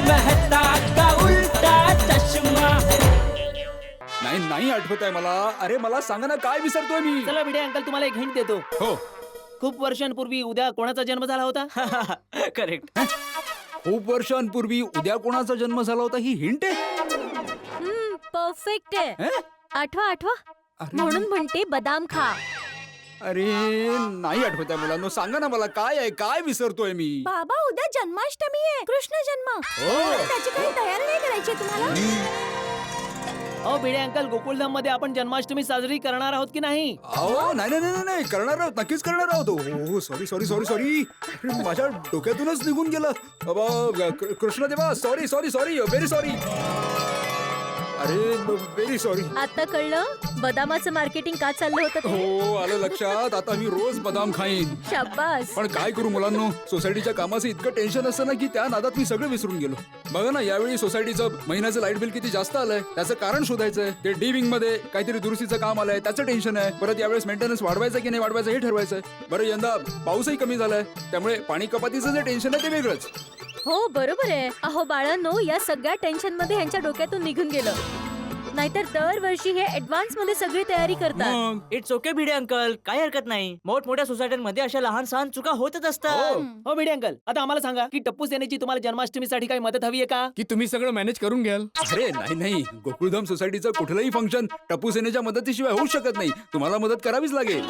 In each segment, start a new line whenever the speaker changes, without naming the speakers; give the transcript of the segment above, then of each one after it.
मेहता का उल्टा चष्मा.
नाही नाही आठवत आहे मला. अरे मला सांगा ना, काय विसरतोय मी?
चला भिडे अंकल, तुम्हाला एक हिंट देतो.
हो.
खूप वर्षांपूर्वी उद्या कोणाचा जन्म झाला होता?
करेक्ट.
खूप वर्षांपूर्वी उद्या कोणाचा जन्म झाला होता ही हिंट आहे?
परफेक्ट आहे.
हे?
आठवा आठवा.
अरे.
म्हणून म्हणते बदाम खा.
अरे नाही आठवत आहे मुलांनो, सांगा ना मला काय आहे, काय विसरतोय मी?
बाबा उद्या जन्माष्टमी आहे, कृष्ण जन्म. त्याची काही तयारी नाही करायची तुम्हाला?
अहो भिडे अंकल, गोकुळधाम मध्ये आपण जन्माष्टमी साजरी करणार आहोत की नाही?
अहो नाही नाही नाही नाही, करणार आहोत, नक्कीच करणार आहोत. हो सॉरी सॉरी सॉरी सॉरी, माझ्या डोक्यातूनच निघून गेलं. Krishnadeva, sorry sorry sorry, very sorry. अरे व्हेरी सॉरी.
आता कळलं बदामाचं मार्केटिंग का चाललं होतं ते?
हो आलं लक्षात. आता मी रोज बदाम खाईन.
शाबास.
पण काय करू मुलांनो, सोसायटीच्या कामाचं इतकं टेन्शन असतं ना की त्या नादात मी सगळं विसरून गेलो. बघा ना, यावेळी सोसायटीचं महिन्याचं लाईट बिल किती जास्त आलंय, त्याचं कारण शोधायचंय. ते डी विंग मध्ये काहीतरी दुरुस्तीचं काम आलंय, त्याचं टेन्शन आहे. परत यावेळेस मेंटेनन्स वाढवायचं की नाही वाढवायचं हे ठरवायचंय. बरं यंदा पाऊसही कमी झालाय, त्यामुळे पाणी कपातीचं जे टेन्शन आहे ते वेगळंच.
हो बरोबर आहे. अहो बाळांनो, या सगळ्या टेन्शन मध्ये ह्यांच्या डोक्यातून निघून गेलं. नाहीतर दरवर्षी हे ऍडव्हान्स मध्ये सगळी तयारी करतात.
मग
इट्स ओके भिडे अंकल, काही हरकत नाही. मोठमोठ्या सोसायट्यांमध्ये अशा लहान सहान चुका होतच असतात.
हो भिडे अंकल, आता आम्हाला सांगा की टप्पू सेनेची तुम्हाला जन्माष्टमीसाठी काही मदत हवी आहे का?
की तुम्ही सगळं मॅनेज करून घ्याल.
अरे नाही नाही, गोकुळधाम सोसायटीचं कुठलंही फंक्शन टप्पू सेनेच्या मदतीशिवाय होऊ शकत नाही. तुम्हाला मदत करावीच लागेल.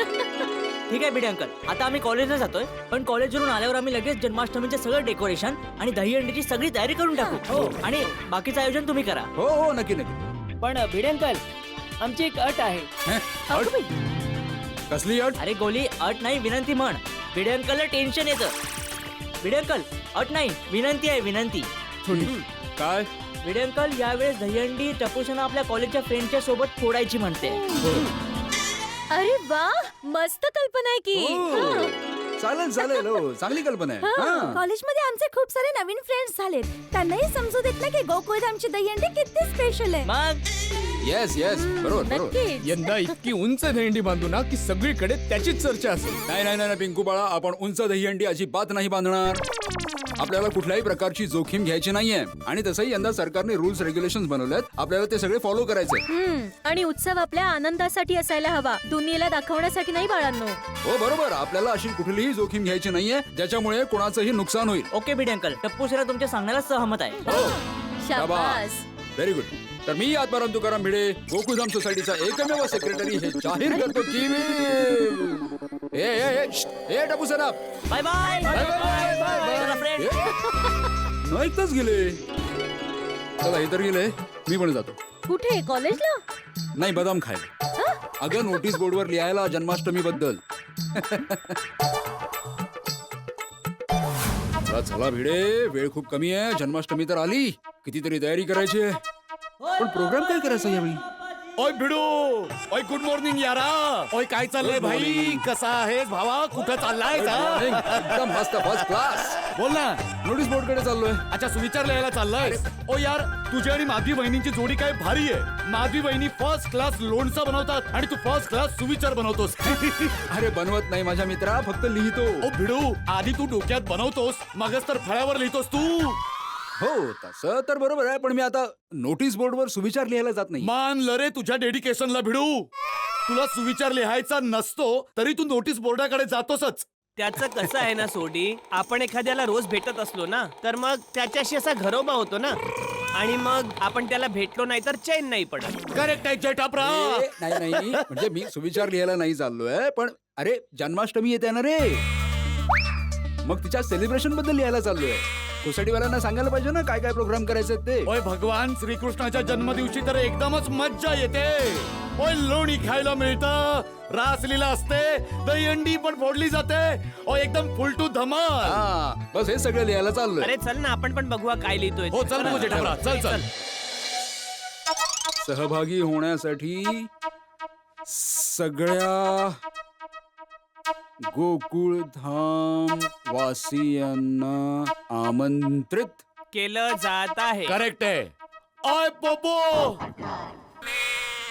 ठीक आहे भिडे अंकल, आता आम्ही कॉलेजला जातोय, पण कॉलेजवरून आल्यावर आम्ही लगेच जन्माष्टमीचे सगळं डेकोरेशन आणि दहीहंडीची सगळी तयारी करून टाकू. आणि बाकीचं आयोजन तुम्ही करा.
हो हो नक्की नक्की.
पण भिडे अंकल, आमची एक अट आहे.
हं? अट? कसली अट?
अरे गोली, अट नाही विनंती म्हण. भिडे अंकलला टेन्शन येतं. भिडे अंकल, अट नाही विनंती आहे, विनंती.
काय?
भिडे अंकल, यावेळेस दहीहंडी टपूसन आपल्या कॉलेजच्या फ्रेंडच्या सोबत फोडायची म्हणते.
अरे वा, मस्त कल्पना आहे की.
हो. चालेल चालेल, हो चांगली कल्पना आहे. हां.
कॉलेजमध्ये आमचे खूप सारे नवीन फ्रेंड्स झालेत. त्यांनाही समजू देतलं की गोकुळधामची दहीहंडी किती स्पेशल आहे.
मग
येस येस, बरोबर बरोबर.
नक्कीच.
यंदा इतकी उंच दहीहंडी बांधू ना की सगळीकडे त्याचीच चर्चा असेल.
नाही नाही नाही पिंकू बाळा, आपण उंच दहीहंडी अजिबात नाही बांधणार. आपल्याला कुठल्याही प्रकारची जोखीम घ्यायची नाहीये. आणि तसंही यंदा सरकारने रूल्स रेग्युलेशन बनवलेत, आपल्याला ते सगळे फॉलो करायचे.
आणि उत्सव आपल्या आनंदासाठी असायला हवा, दुनियेला दाखवण्यासाठी नाही बाळांनो.
हो बरोबर, आपल्याला अशी कुठलीही जोखीम घ्यायची नाहीये ज्याच्यामुळे कोणाचंही नुकसान होईल.
ओके भिडे अंकल, टप्पू सेना तुमच्या सांगण्याला सहमत आहे.
हो
शाबास.
Very good. तर मी आत्माराम तुकाराम भिडे, गोकुळधाम सोसायटीचा एकमेव सेक्रेटरी हे जाहीर करतो की मी ए टपू सर,
बाय बाय. चला फ्रेंड.
न ऐकताच गेले. चला हे तर गेले, मी पण जातो.
कुठे, कॉलेजला?
नाही, बदाम खायला. अगं नोटीस बोर्डवर लिहायला जन्माष्टमी बद्दल. चला भिडे, वेळ खूप कमी आहे. जन्माष्टमी तर आली, कितीतरी तयारी करायची आहे. पण प्रोग्राम काय करायचा यावेळी?
ओय भिडू, ओय गुड मॉर्निंग यारा. ओय काय चाललंय
Good
भाई,
morning.
कसा आहेस भावा, कुठं चाललाय
एकदम मस्त, फर्स्ट क्लास.
बोल ना.
नोटीस बोर्ड कडे चाललोय.
अच्छा, सुविचार लिहायला चाललाय. ओ यार, तुझी आणि माधवी बहिणींची जोडी काय भारी आहे. माधवी बहिणी फर्स्ट क्लास लोणचं बनवतात आणि तू फर्स्ट क्लास सुविचार बनवतोस.
अरे बनवत नाही माझ्या मित्रा, फक्त लिहितो.
ओ भिडू, आधी तू डोक्यात बनवतोस, मगच तर फळ्यावर लिहितोस तू.
हो तसं तर बरोबर आहे, पण मी आता नोटीस बोर्डवर सुविचार लिहायला जात नाही.
मानलं रे तुझ्या डेडिकेशनला भिडू. तुला सुविचार लिहायचा नसतो तरी तू नोटीस बोर्डाकडे जातोसच.
त्याचं कसं आहे ना सोडी, आपण एखाद्याला रोज भेटत असलो ना तर मग त्याच्याशी असा घरोबा होतो ना, आणि मग आपण त्याला भेटलो नाही तर चैन नाही पडत.
करेक्ट आहे जयटापरा.
नाही नाही, म्हणजे मी सुविचार लिहायला नाही चाललोय, पण अरे जन्माष्टमी येते ना रे, मग तिच्या सेलिब्रेशन बद्दल लिहायला चाललोय. सोसायटीवाल्यांना सांगायला पाहिजे ना काय काय प्रोग्राम करायचे ते.
ओय भगवान श्रीकृष्णाच्या जन्मदिवशी तर एकदमच मज्जा येते. ओय लोणी खायला मिळतं, रासलीला असते, दहीहंडी पण फोडली जाते. ओ एकदम फुल टू धमाल.
हा, बस हे सगळं लिहायला चाललोय.
अरे चल ना, आपण पण बघूया काय लिहितोय.
हो चल मग जेठापरा, चल चल.
सहभागी होण्यासाठी सगळ्या गोकुळधाम वासियांना आमंत्रित
केलं जात आहे.
करेक्ट आहे. ओय पोपो,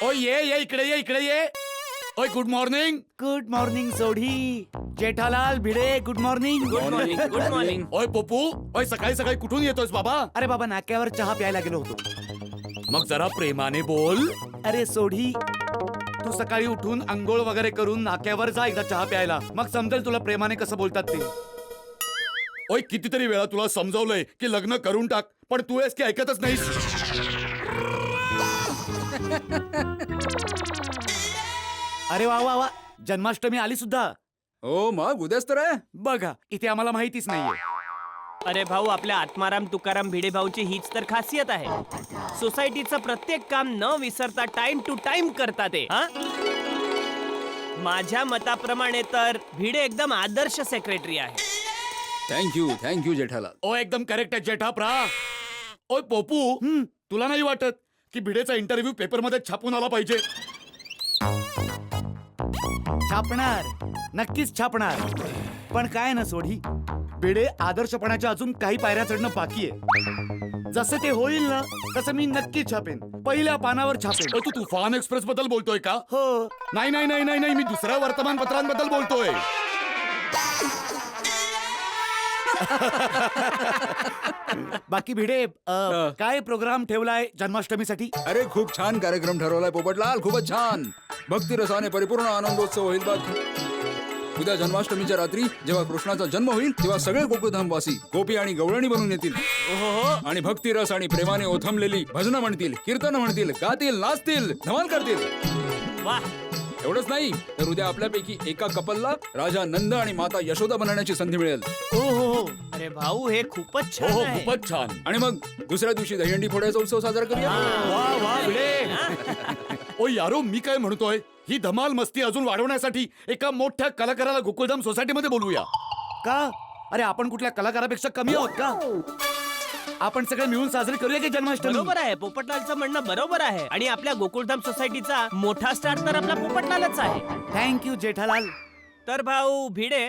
ओ ये ये इकडे ये, इकडे ये. ओय good morning Sodhi. Jethalal Bhide good morning.
Good morning good morning.
ओय पप्पू, ओय सकाळी सकाळी कुठून येतोयस बाबा? अरे बाबा नाक्यावर चहा प्यायला गेलो होतो. मग जरा प्रेमाने बोल. अरे सोढी, तू सकाळी उठून आंघोळ वगैरे करून नाक्यावर जा एकदा चहा प्यायला, मग समजेल तुला प्रेमाने कसं बोलतात ते. ओय कितीतरी वेळा तुला समजावलंय की लग्न करून टाक, पण तू आहेस की ऐकतच नाहीस. अरे वा वा वा, जन्माष्टमी आली सुद्धा.
हो मग उद्याच तर आहे.
बघा इथे आम्हाला माहितीच नाहीये.
अरे भाऊ, आपल्या आत्माराम तुकाराम भिडे भाऊची हीच तर खासियत आहे. सोसायटीचं प्रत्येक काम न विसरता टाइम टू टाइम करतात ते. हा? माझ्या मताप्रमाणे तर भिडे एकदम आदर्श सेक्रेटरी आहे.
थँक्यू जेठालाल.
ओ एकदम करेक्ट आहे जेठाप्रा. ओय पोपू, तुला नाही वाटत की भिडेचा इंटरव्ह्यू पेपर मध्ये छापून आला पाहिजे? छापणार, नक्कीच छापणार. पण काय ना सोडी, भिडे आदर्शपणाच्या अजून काही पायऱ्या चढणं बाकी आहे. जसं ते होईल ना तसं मी नक्की छापेन, पहिल्या पानावर छापेन. तू तुफान एक्सप्रेस बद्दल बोलतोय का? हो. नाही नाही नाही नाही नाही, मी दुसऱ्या वर्तमानपत्रांबद्दल बोलतोय. बाकी भिडे, काय प्रोग्राम ठेवलाय जन्माष्टमीसाठी?
अरे खूप छान कार्यक्रम ठरवलाय पोपटलाल, खूपच छान. भक्तिरसाने परिपूर्ण आनंदोत्सव होईल बघ. उद्या जन्माष्टमीच्या रात्री जेव्हा कृष्णाचा जन्म होईल तेव्हा सगळे गोकुळधामवासी गोपी आणि गवळणी बनून येतील आणि भक्तिरस आणि प्रेमाने ओथंबलेली भजनं म्हणतील, कीर्तन म्हणतील, गातील, नाचतील, धमाल करतील.
वाह.
एवढंच नाही तर उद्या आपल्यापैकी एका कपलला राजा नंद आणि माता यशोदा बनण्याची संधी मिळेल.
हो. अरे भाऊ, हे खूपच छान आहे.
खूपच छान.
आणि मग दुसऱ्या दिवशी दहीहंडी फोडायचा उत्सव साजरा करूया.
वा वा भिडे. ओ यारो, मी काय म्हणतोय, ही धमाल मस्ती अजून वाढवण्यासाठी एका मोठ्या कलाकाराला गोकुळधाम सोसायटीमध्ये बोलवूया का? अरे आपण कुठल्या कलाकारापेक्षा कमी आहोत का? आपण सगळे मिळून साजरी करूया की जन्माष्टमी?
बरोबर आहे, पोपटलालचं म्हणणं बरोबर आहे. आणि आपल्या गोकुळधाम सोसायटीचा मोठा स्टार तर आपला पोपटलालच आहे.
थँक्यू जेठालाल.
तर भाऊ भिडे,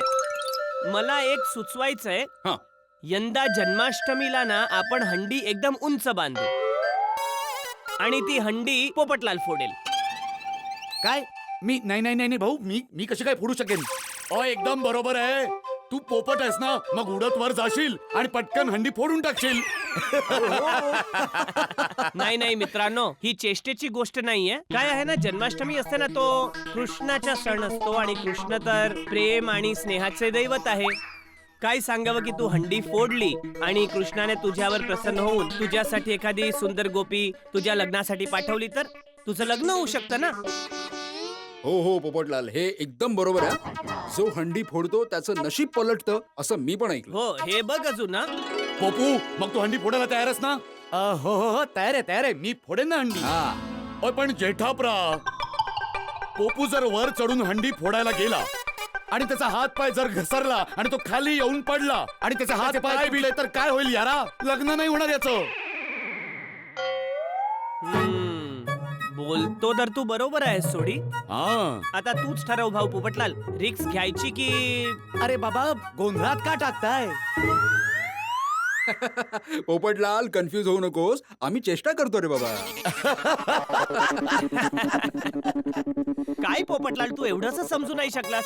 मला एक सुचवायचंय.
हा.
यंदा जन्माष्टमीला ना आपण हंडी एकदम उंच बांधू आणि ती हंडी पोपटलाल फोडेल.
काय? मी नाही नाही नाही भाऊ, मी कशी काय फोडू शकेन? ओ एकदम बरोबर आहे. तू पोपट आहेस ना, मग उडत वर जाशील आणि पटकन हंडी फोडून टाकशील.
नाही मित्रांनो, ही चेष्टेची गोष्ट नाहीये. काय आहे ना, जन्माष्टमी असते ना, तो कृष्णाचा सण असतो आणि कृष्ण तर प्रेम आणि स्नेहाचे दैवत आहे. काय सांगावं की तू हंडी फोडली आणि कृष्णाने तुझ्यावर प्रसन्न होऊन तुझ्यासाठी एखादी सुंदर गोपी तुझ्या लग्नासाठी पाठवली तर तुझं लग्न होऊ शकतं ना.
हो पोपटलाल, हे एकदम बरोबर आहे. जो हंडी फोडतो त्याचं नशीब पलटतं असं मी पण ऐकलं.
हो, हे बघ अजून ना.
पोपू, मग तू हंडी फोडायला तयारच ना? हो तयार आहे. मी फोडेन ना हंडी.
हा.
पण जेठाप्रा, पोपू जर वर चढून हंडी फोडायला गेला आणि त्याचा हात पाय जर घसरला आणि तो खाली येऊन पडला आणि त्याचा हात पाय भिडले तर काय होईल यारा? लग्न नाही होणार याचं.
बोलतो तर तू बरोबर आहेस सोडी.
हा.
आता तूच ठरव भाऊ पोपटलाल, रिक्स घ्यायची की.
अरे बाबा, गोंधळात का टाकताय?
पोपटलाल, कन्फ्यूज होऊ नकोस, आम्ही चेष्टा करतो रे बाबा.
काय पोपटलाल, तू एवढंच समजू नाही शकलास?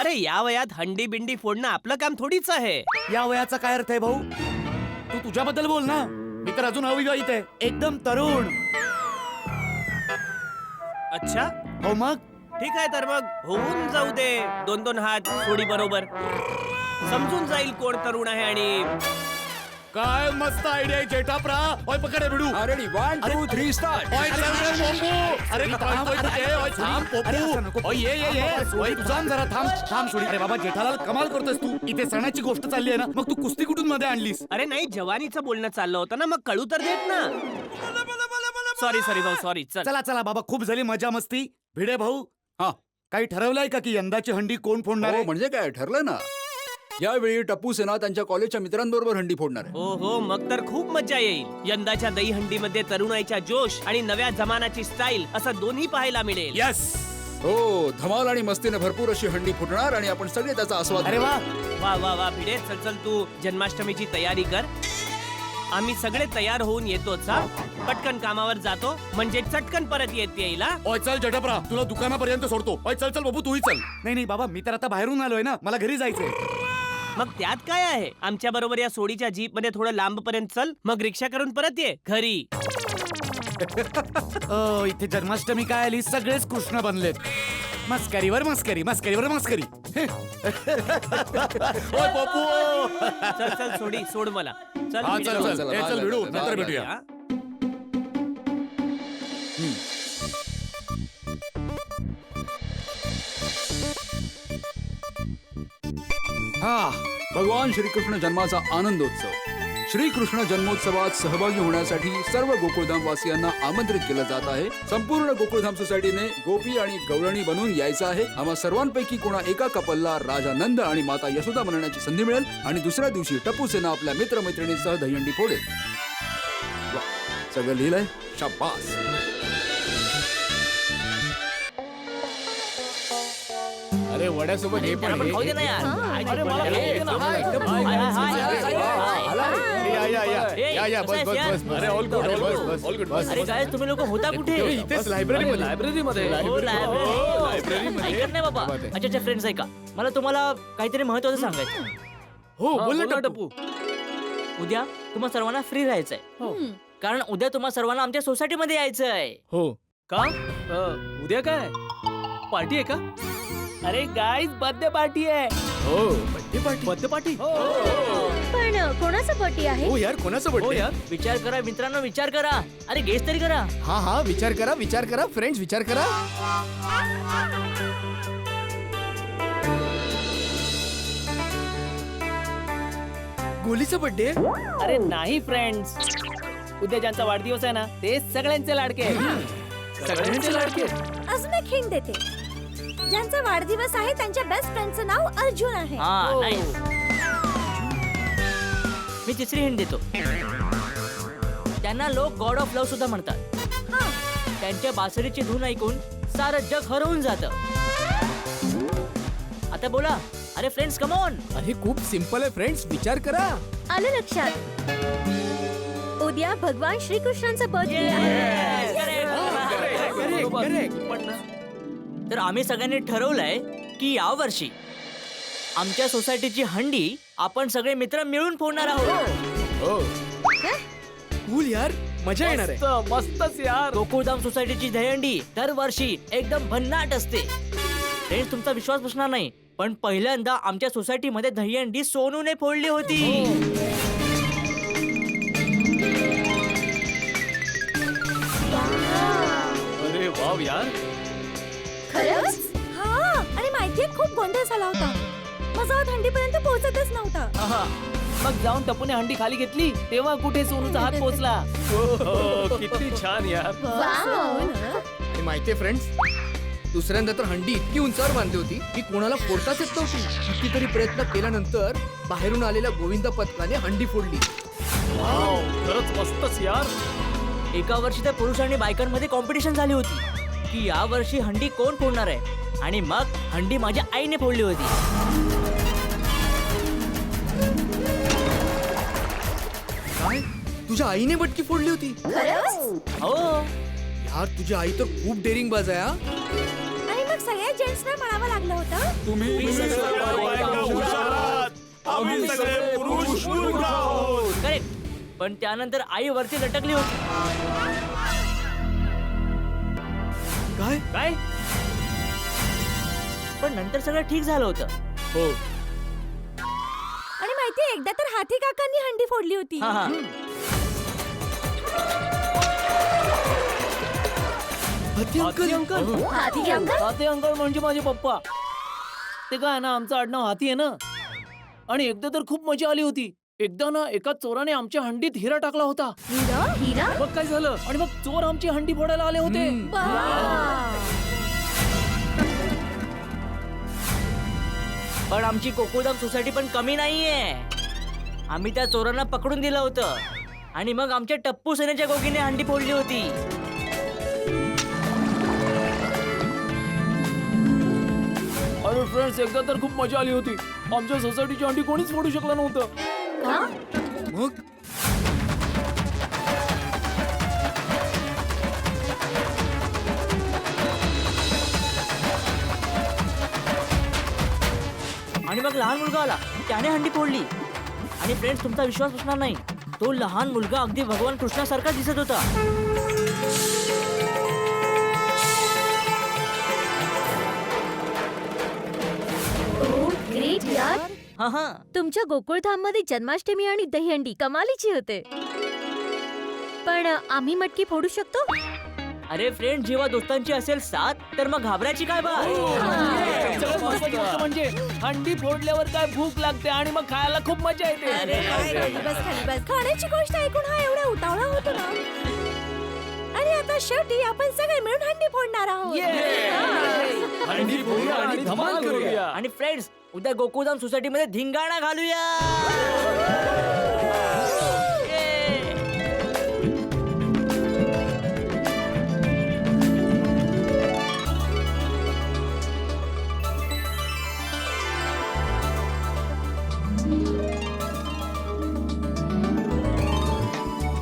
अरे या वयात हंडी बिंडी फोडणं आपलं काम थोडीच आहे.
या वयाचा काय अर्थ आहे भाऊ? तू तुझ्याबद्दल बोल ना. मी तर अजून अविवाहित आहे, एकदम तरुण.
अच्छा,
हो मग
ठीक आहे. तर मग होऊन जाऊ दे 2-2 हात सोडी बरोबर. समजून जाईल कोण तरुण आहे. आणि
काय मस्त आयडिया आहे जेठाप्रा. ओय पकडे भिडू.
Ready, 1 2 3 start.
ओय चल पोपू. अरे थांब पोपू. ओय ये. ओय तू थांब जरा, थांब सोडी. अरे बाबा जेठालाल, कमाल करतोस तू. इथे सणाची गोष्ट चालली आहे ना, मग तू कुस्ती कुठून मध्ये आणलीस?
अरे नाही, जवानीचं बोलणं चाललं होतं ना, मग कळू तर देत ना. सॉरी भाऊ, सॉरी.
चला बाबा, खूप झाली मजा मस्ती. भिडे भाऊ,
हा.
काही ठरवलंय का की यंदाची हंडी कोण फोडणार
हो,
आहे?
म्हणजे काय ठरलं ना. यावेळी टप्पू सेना त्यांच्या कॉलेजच्या मित्रांबरोबर हंडी फोडणार आहे.
हो, मग तर खूप मजा येईल. यंदाच्या दही हंडीमध्ये तरुणाईचा जोश आणि नव्या जमानाची स्टाईल असं दोन्ही पाहायला मिळेल.
यस.
हो, धमाल आणि मस्तीने भरपूर अशी हंडी फुटणार आणि आपण सगळे त्याचा आस्वाद.
अरे वा.
वा भिडे, चल तू जन्माष्टमीची तयारी कर. आम्ही सगळे तयार होऊन येतोच. हा. पटकन कामावर जातो म्हणजे चटकन परत येईल हा?
ओय चल जटपरा, तुला दुकानापर्यंत सोडतो. ओय चल चल बाबू तूही चल. नाही नाही बाबा, मी तर आता बाहेरून आलोय ना, मला घरी जायचंय.
मग त्यात काय आहे, आमच्या बरोबर या सोडीच्या जीप मध्ये थोडं लांब पर्यंत चल, मग रिक्षा करून परत ये घरी.
इथे जन्माष्टमी काय आली, सगळेच कृष्ण बनलेत. मस्करीवर मस्करी, मस्करीवर मस्करी. ओय बापू.
चल चल सोडी सोड मला. चल
हा
भिडू.
चल चल, ए, चल भिडू, नंतर भेटूया.
हा?
भगवान श्रीकृष्ण जन्माचा आनंदोत्सव. श्रीकृष्ण जन्मोत्सवात सहभागी होण्यासाठी सर्व गोकुळधाम वासियांना आमंत्रित केलं जात आहे. संपूर्ण गोकुळधाम सोसायटीने गोपी आणि गवळणी बनून यायचं आहे. आम्हा सर्वांपैकी कोणा एका कपलला राजा नंद आणि माता यशोदा बनण्याची संधी मिळेल आणि दुसऱ्या दिवशी टप्पू सेना आपल्या मित्रमैत्रिणींसह दहीहंडी फोडेल. वा, सगळं लिहिलंय, शाबास.
अरे वड्यासोबत हे
त्याला पण खाऊ दे ना यार.
अरे मला खाऊ दे ना. हाय, एकदम
हाय, हाय, हाय, हाय, हाय.
या बस बस बस. अरे ऑल गुड ऑल गुड बस.
अरे काय तुम्ही लोक होता कुठे?
इथेच लायब्ररीमध्ये
हो, लायब्ररी. ऐकत नाही बाबा. अच्छा फ्रेंड्स ऐका, मला तुम्हाला काहीतरी महत्वाचं सांगायचं.
हो बोल ना टप्पू.
उद्या तुम्हा सर्वांना फ्री राहायचंय, कारण उद्या तुम्हा सर्वांना आमच्या सोसायटीमध्ये यायचंय.
हो का? उद्या काय पार्टी आहे का? अरे गाईज बर्थडे पार्टी आहे. हो बर्थडे पार्टी.
पण कोणाचा बर्थडे आहे?
हो यार, कोणाचं
हो
बर्थडे?
यार.
विचार करा मित्रांनो, विचार करा. अरे गेस तरी करा.
हा विचार करा फ्रेंड्स, विचार करा. गोलीचा बर्थडे?
अरे नाही फ्रेंड्स, उद्या ज्यांचा वाढदिवस आहे ना ते सगळ्यांचे लाडके आहेत. सगळ्यांचे लाडके आहेत.
अजून एक हिंट देते. ज्यांचा वाढदिवस आहे त्यांच्या बेस्ट फ्रेंडचं नाव अर्जुन आहे.
हा नाही, मी तिसरी हिंट देतो. त्यांना लोक गॉड ऑफ लव्ह सुद्धा म्हणतात. त्यांच्या बासरीची धून ऐकून सारं जग हरवून जातं. आता बोला, अरे फ्रेंड्स कम ऑन.
अरे खूप सिंपल आहे फ्रेंड्स, विचार करा.
आलं लक्षात. उद्या भगवान श्रीकृष्णांचा बर्थडे आहे.
तर आम्ही सगळ्यांनी ठरवलंय की या वर्षी आमच्या सोसायटीची हंडी आपण सगळे मित्र मिळून फोडणार आहोत.
कूल यार, मजा येणार आहे.
मस्तच यार.
गोकुळधाम सोसायटीची दहीहंडी दरवर्षी एकदम भन्नाट असते. फ्रेंड्स, तुमचा विश्वास बसणार नाही, पण पहिल्यांदा आमच्या सोसायटीमध्ये दहीहंडी सोनूने फोडली होती.
अरे वाव यार.
खरंच? हा. आणि माहितीये खूप गोंधळ झाला होता. माझा थंडीपर्यंत पोहोचतच नव्हता.
आहा. मग जाऊन टपूने हंडी खाली घेतली तेव्हा कुठे सोनूचा हात पोहोचला. किती छान यार.
आणि माहितीये फ्रेंड्स, दुसऱ्यांदा तर हंडी इतकी उंचावर बांधली होती की कोणाला फोडताच येत नव्हती. कितीतरी प्रयत्न केल्यानंतर बाहेरून आलेल्या गोविंदा पथकाने हंडी फोडली.
खरंच मस्तच यार.
एका वर्षी तर पुरुष आणि बायकांमध्ये कॉम्पिटिशन झाली होती की या वर्षी हंडी कोण फोडणार आहे, आणि मग हंडी माझ्या आईने फोडली होती.
काय? तुझ्या आईने बटकी फोडली होती?
हो,
यार तुझी आई तर खूप डेअरिंग बाज आहे. हा?
आणि मग सगळ्या जेंट्सना म्हणावं लागलं होतं.
करेक्ट. पण त्यानंतर आई वरती लटकली होती.
काय?
काय?
पण नंतर सगळं ठीक झालं होतं.
हो.
आणि माहितीये एकदा तर हाथी काकांनी हंडी फोडली होती.
हा हा.
हाती अंकल.
हाथी अंकल?
हाती अंकल म्हणजे माझे पप्पा. ते काय ना, आमचं आडनाव हाती आहे ना. आणि एकदा तर खूप मजा आली होती. एकदा ना एका चोराने आमच्या हंडीत हिरा टाकला होता.
हिरा?
मग काय झालं, आणि मग चोर आमची हंडी फोडायला आले होते.
पण आमची गोकुळधाम सोसायटी पण कमी नाहीये. आम्ही त्या चोरांना पकडून दिलं होतं आणि मग आमच्या टप्पू सेनेच्या गोगीने हंडी फोडली होती.
अरे फ्रेंड्स, एकदा तर खूप मजा आली होती. आमच्या सोसायटीची हंडी कोणीच फोडू शकलं नव्हतं.
मग
लहान मुलगा आला त्याने हंडी फोडली. आणि फ्रेंड्स, तुमचा विश्वास बसणार नाही, तो लहान मुलगा अगदी भगवान कृष्णासारखा दिसत होता.
ग्रेट यार.
हा.
तुमच्या गोकुळधाम मध्ये जन्माष्टमी आणि दहीहंडी कमालीची होते. पण आम्ही मटकी फोडू शकतो?
अरे फ्रेंड, जेव्हा दोस्तांची असेल साथ, तर मग घाबरायची काय बात.
सगळ्यात महत्त्वाची गोष्ट म्हणजे हंडी फोडल्यावर काय भूक लागते आणि मग खायला खूप मजा येते.
खाली बस. खाण्याची गोष्ट ऐकून हा एवढा उतावळा होतो ना. आणि आता शेवटी आपण सगळे मिळून हंडी फोडणार आहोत.
हंडी फोडूया आणि धमाल करूया.
आणि फ्रेंड्स, उद्या गोकुळधाम सोसायटीमध्ये धिंगाणा घालूया.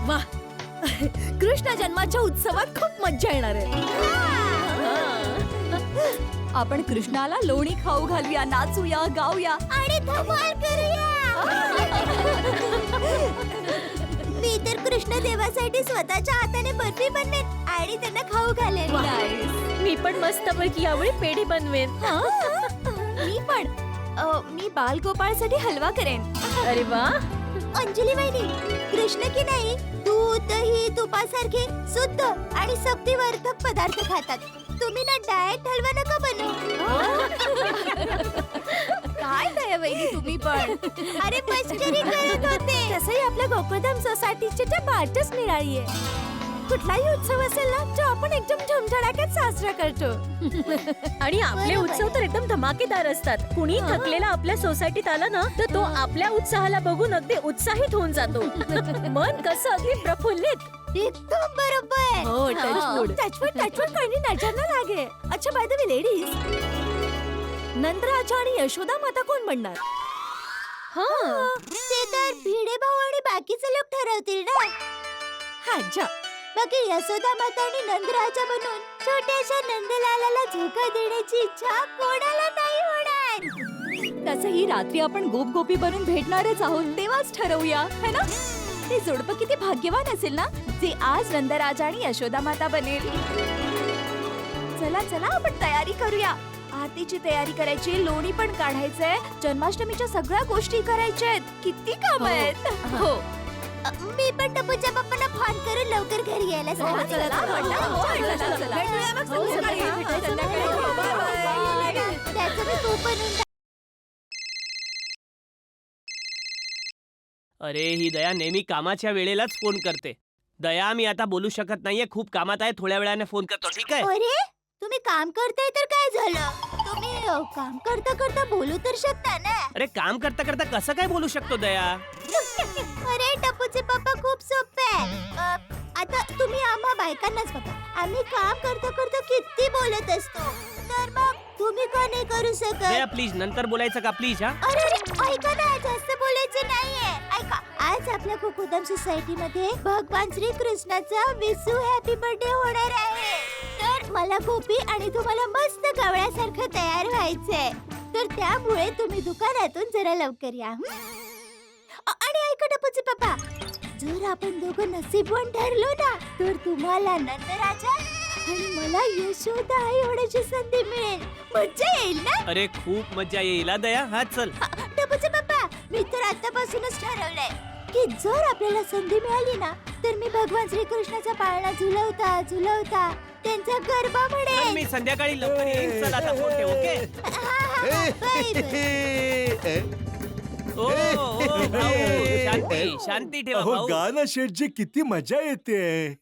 वा, कृष्ण जन्माच्या उत्सवात खूप मज्जा येणार आहे. आपण कृष्णाला लोणी खाऊ घालूया, नाचूया, गाऊया आणि धमाल करूया. मी तर कृष्ण देवासाठी स्वतःच्या हाताने बर्फी बनवेन आणि त्यांना खाऊ घालेन.
मी पण मस्तपैकी यावेळी पेढे बनवेन.
मी पण मी बालगोपाळसाठी हलवा करेन.
अरे वा.
अंजली वहिनी, कृष्ण की नाही दूध, दही, तुपासारखे शुद्ध आणि सक्तिवर्धक पदार्थ खातात. तुम्ही ना डाएट हलवा नका बनवू. काय दया वहिनी तुम्ही पण. अरे मस्करी करत होते. तसंही आपल्या गोकुळधाम सोसायटीची त्या बाटच निराळी आहे. कुठलाही उत्सव असेल ना, तो आपण एकदम झुमझडाक्यात साजरा करतो.
आणि आपले उत्सव तर एकदम धमाकेदार असतात. कुणी थकलेला आपल्या सोसायटीत आला ना, तर तो आपल्या उत्साहाला बघून अगदी उत्साहित होऊन जातो. मन कसं अगदी प्रफुल्लित.
एकदम बरोबर.
हो,
टचवट करणी नजर लागे. अच्छा, by the way ladies, Nandraja आणि यशोदा माता कोण बनणार? ते तर भिडे भाऊ आणि बाकीचे लोक ठरवतील ना. हा, जा. बाकी यशोदा माता आणि नंदराजा बनून छोट्याशा नंदलालाला झोका देण्याची इच्छा कोणाला नाही होणार. तसंही रात्री आपण गोप गोपी बनून भेटणारच आहोत, तेव्हाच ठरवूया, है ना? ते जोडपं किती भाग्यवान असेल ना, जे आज नंदराजा आणि यशोदा माता बनेल. चला आपण तयारी करूया. आरतीची तयारी करायची, लोणी पण काढायचंय, जन्माष्टमीच्या सगळ्या गोष्टी करायच्या आहेत. किती काम आहेत. हो, मी पण टपूच्या पप्पांना फोन करून लवकर घरी यायला
अरे, ही दया नेहमी कामाच्या वेळेलाच फोन करते. दया, मी आता बोलू शकत नाहीये, खूप कामात आहे, थोड्या वेळाने फोन करतो, ठीक आहे?
अरे, तुम्ही काम करताय तर काय झालं? तुम्ही काम करता करता बोलू तर शकता ना.
अरे, काम करता करता कसं काय बोलू शकतो दया?
अरे टपूचे पप्पा, खूप सोपे आहे. आता तुम्ही आम्हा बायकांनाच बघा, आम्ही काम करता करता किती बोलत असतो, तर मग तुम्ही का नाही करू शकत?
दया, प्लीज नंतर बोलायचं का, प्लीज? हा,
अरे ऐका ना, जास्त बोलायचं नाहीये. ऐका, आज आपल्या गोकुळधाम सोसायटी मध्ये भगवान श्री कृष्णाचा विशू हॅपी बर्थडे होणार आहे. तर मला गोपी आणि तुम्हाला मस्त गवळ्यासारखं तयार व्हायचंय. तर त्यामुळे तुम्ही दुकानातून जरा लवकर या. आणि ऐका टपूचे पप्पा, जर आपण दोघं नसीबवान ठरलो ना, तर तुम्हाला नंदराजा आणि मला यशोदा आई होण्याची संधी मिळेल. मज्जा येईल ना?
अरे, खूप मजा येईल हा, दया. हा, चल.
टपूचे पप्पा, मी तर आतापासूनच ठरवलंय की जर आपल्याला संधी मिळाली ना, तर मी भगवान श्रीकृष्णाचा पाळणा झुलवता झुलवता त्यांचा गरबा
चल,
म्हणेन.
मी संध्याकाळी लवकर येईन. चल, आता फोन ठेव, ओके? ओ, भाऊ, शांती ठेवा, भाऊ.
गाना शेठजी, किती मजा येते.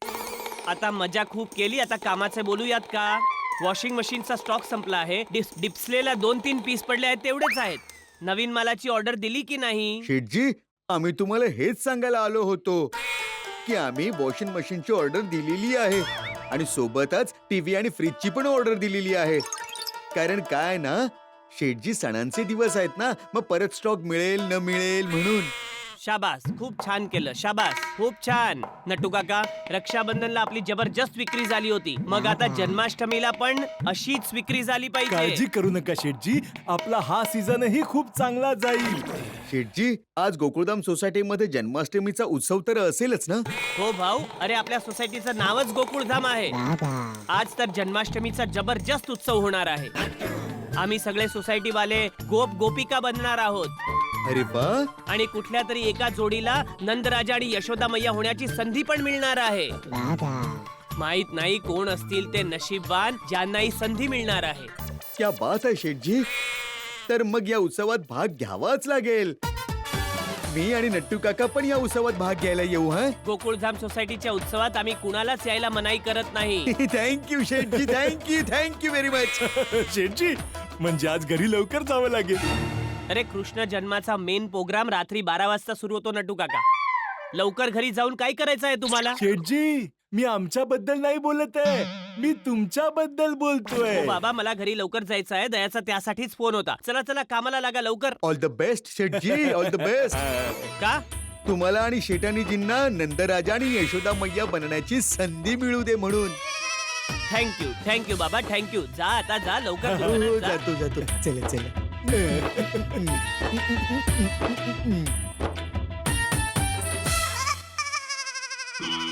आता मजा खूप केली, आता कामाचे बोलूयात का? वॉशिंग मशीनचा स्टॉक संपला आहे. डिस्प्लेला 2-3 पीस पडले आहेत, तेवढेच आहेत. नवीन मालाची ऑर्डर दिली की नाही?
शेठजी, आम्ही तुम्हाला हेच सांगायला आलो होतो की आम्ही वॉशिंग मशीनची ऑर्डर दिलेली आहे आणि सोबतच टीव्ही आणि फ्रीजची पण ऑर्डर दिलेली आहे. कारण काय ना, शेठजी, सणांचे दिवस आहेत ना, मग परत स्टॉक मिळेल न मिळेल म्हणून.
शाबास, खूप छान केलं, शाबास, खूप छान. नट्टू काका, रक्षाबंधनला आपली जबरदस्त विक्री झाली होती, मग आता जन्माष्टमीला पण अशीच विक्री झाली
काळजी
पाहिजे.
करू नका शेठजी, आपला हा सीझनही खूप चांगला जाईल.
शेठजी, आज गोकुळधाम सोसायटीमध्ये जन्माष्टमीचा उत्सव तर असेलच ना?
हो भाऊ, अरे आपल्या सोसायटीचं नावच गोकुळधाम आहे. आज तर जन्माष्टमीचा जबरदस्त उत्सव होणार आहे. आम्ही सगळे सोसायटीवाले गोपिका बनणार आहोत
अरे वा,
आणि कुठल्या तरी एका जोडीला नंदराजा आणि यशोदा मैया होण्याची संधी पण मिळणार आहे. माहित नाही कोण असतील ते नशीबवान ज्यांना ही संधी मिळणार आहे.
क्या बात आहे शेठजी. तर मग या उत्सवात भाग घ्यावाच लागेल. मी आणि नट्टू काका पण या उत्सवात भाग घ्यायला येऊ. हा
गोकुळधाम सोसायटीच्या उत्सवात आम्ही कुणालाच यायला मनाई करत नाही.
Thank you Sethji, thank you very much.
Sethji, म्हणजे आज घरी लवकर जावं लागेल.
अरे कृष्ण जन्माचा मेन प्रोग्राम रात्री 12 वाजता सुरू होतो नट्टू काका. लवकर घरी जाऊन काय करायचं आहे तुम्हाला?
शेठजी, मी आमच्याबद्दल नाही बोलत आहे, मी तुमच्याबद्दल बोलतोय.
हो बाबा, मला घरी लवकर जायचं आहे. दयाचा त्यासाठीच फोन होता. चला चला, कामाला लागा लवकर.
All the best Sethji, all the best.
का?
तुम्हाला आणि शेटानीजींना नंदराजा आणि यशोदा मैया बनण्याची संधी मिळू दे म्हणून.
थँक्यू बाबा, थँक्यू. जा आता, जा लवकर
हो,
घेऊन जा.
जातो. चला चला.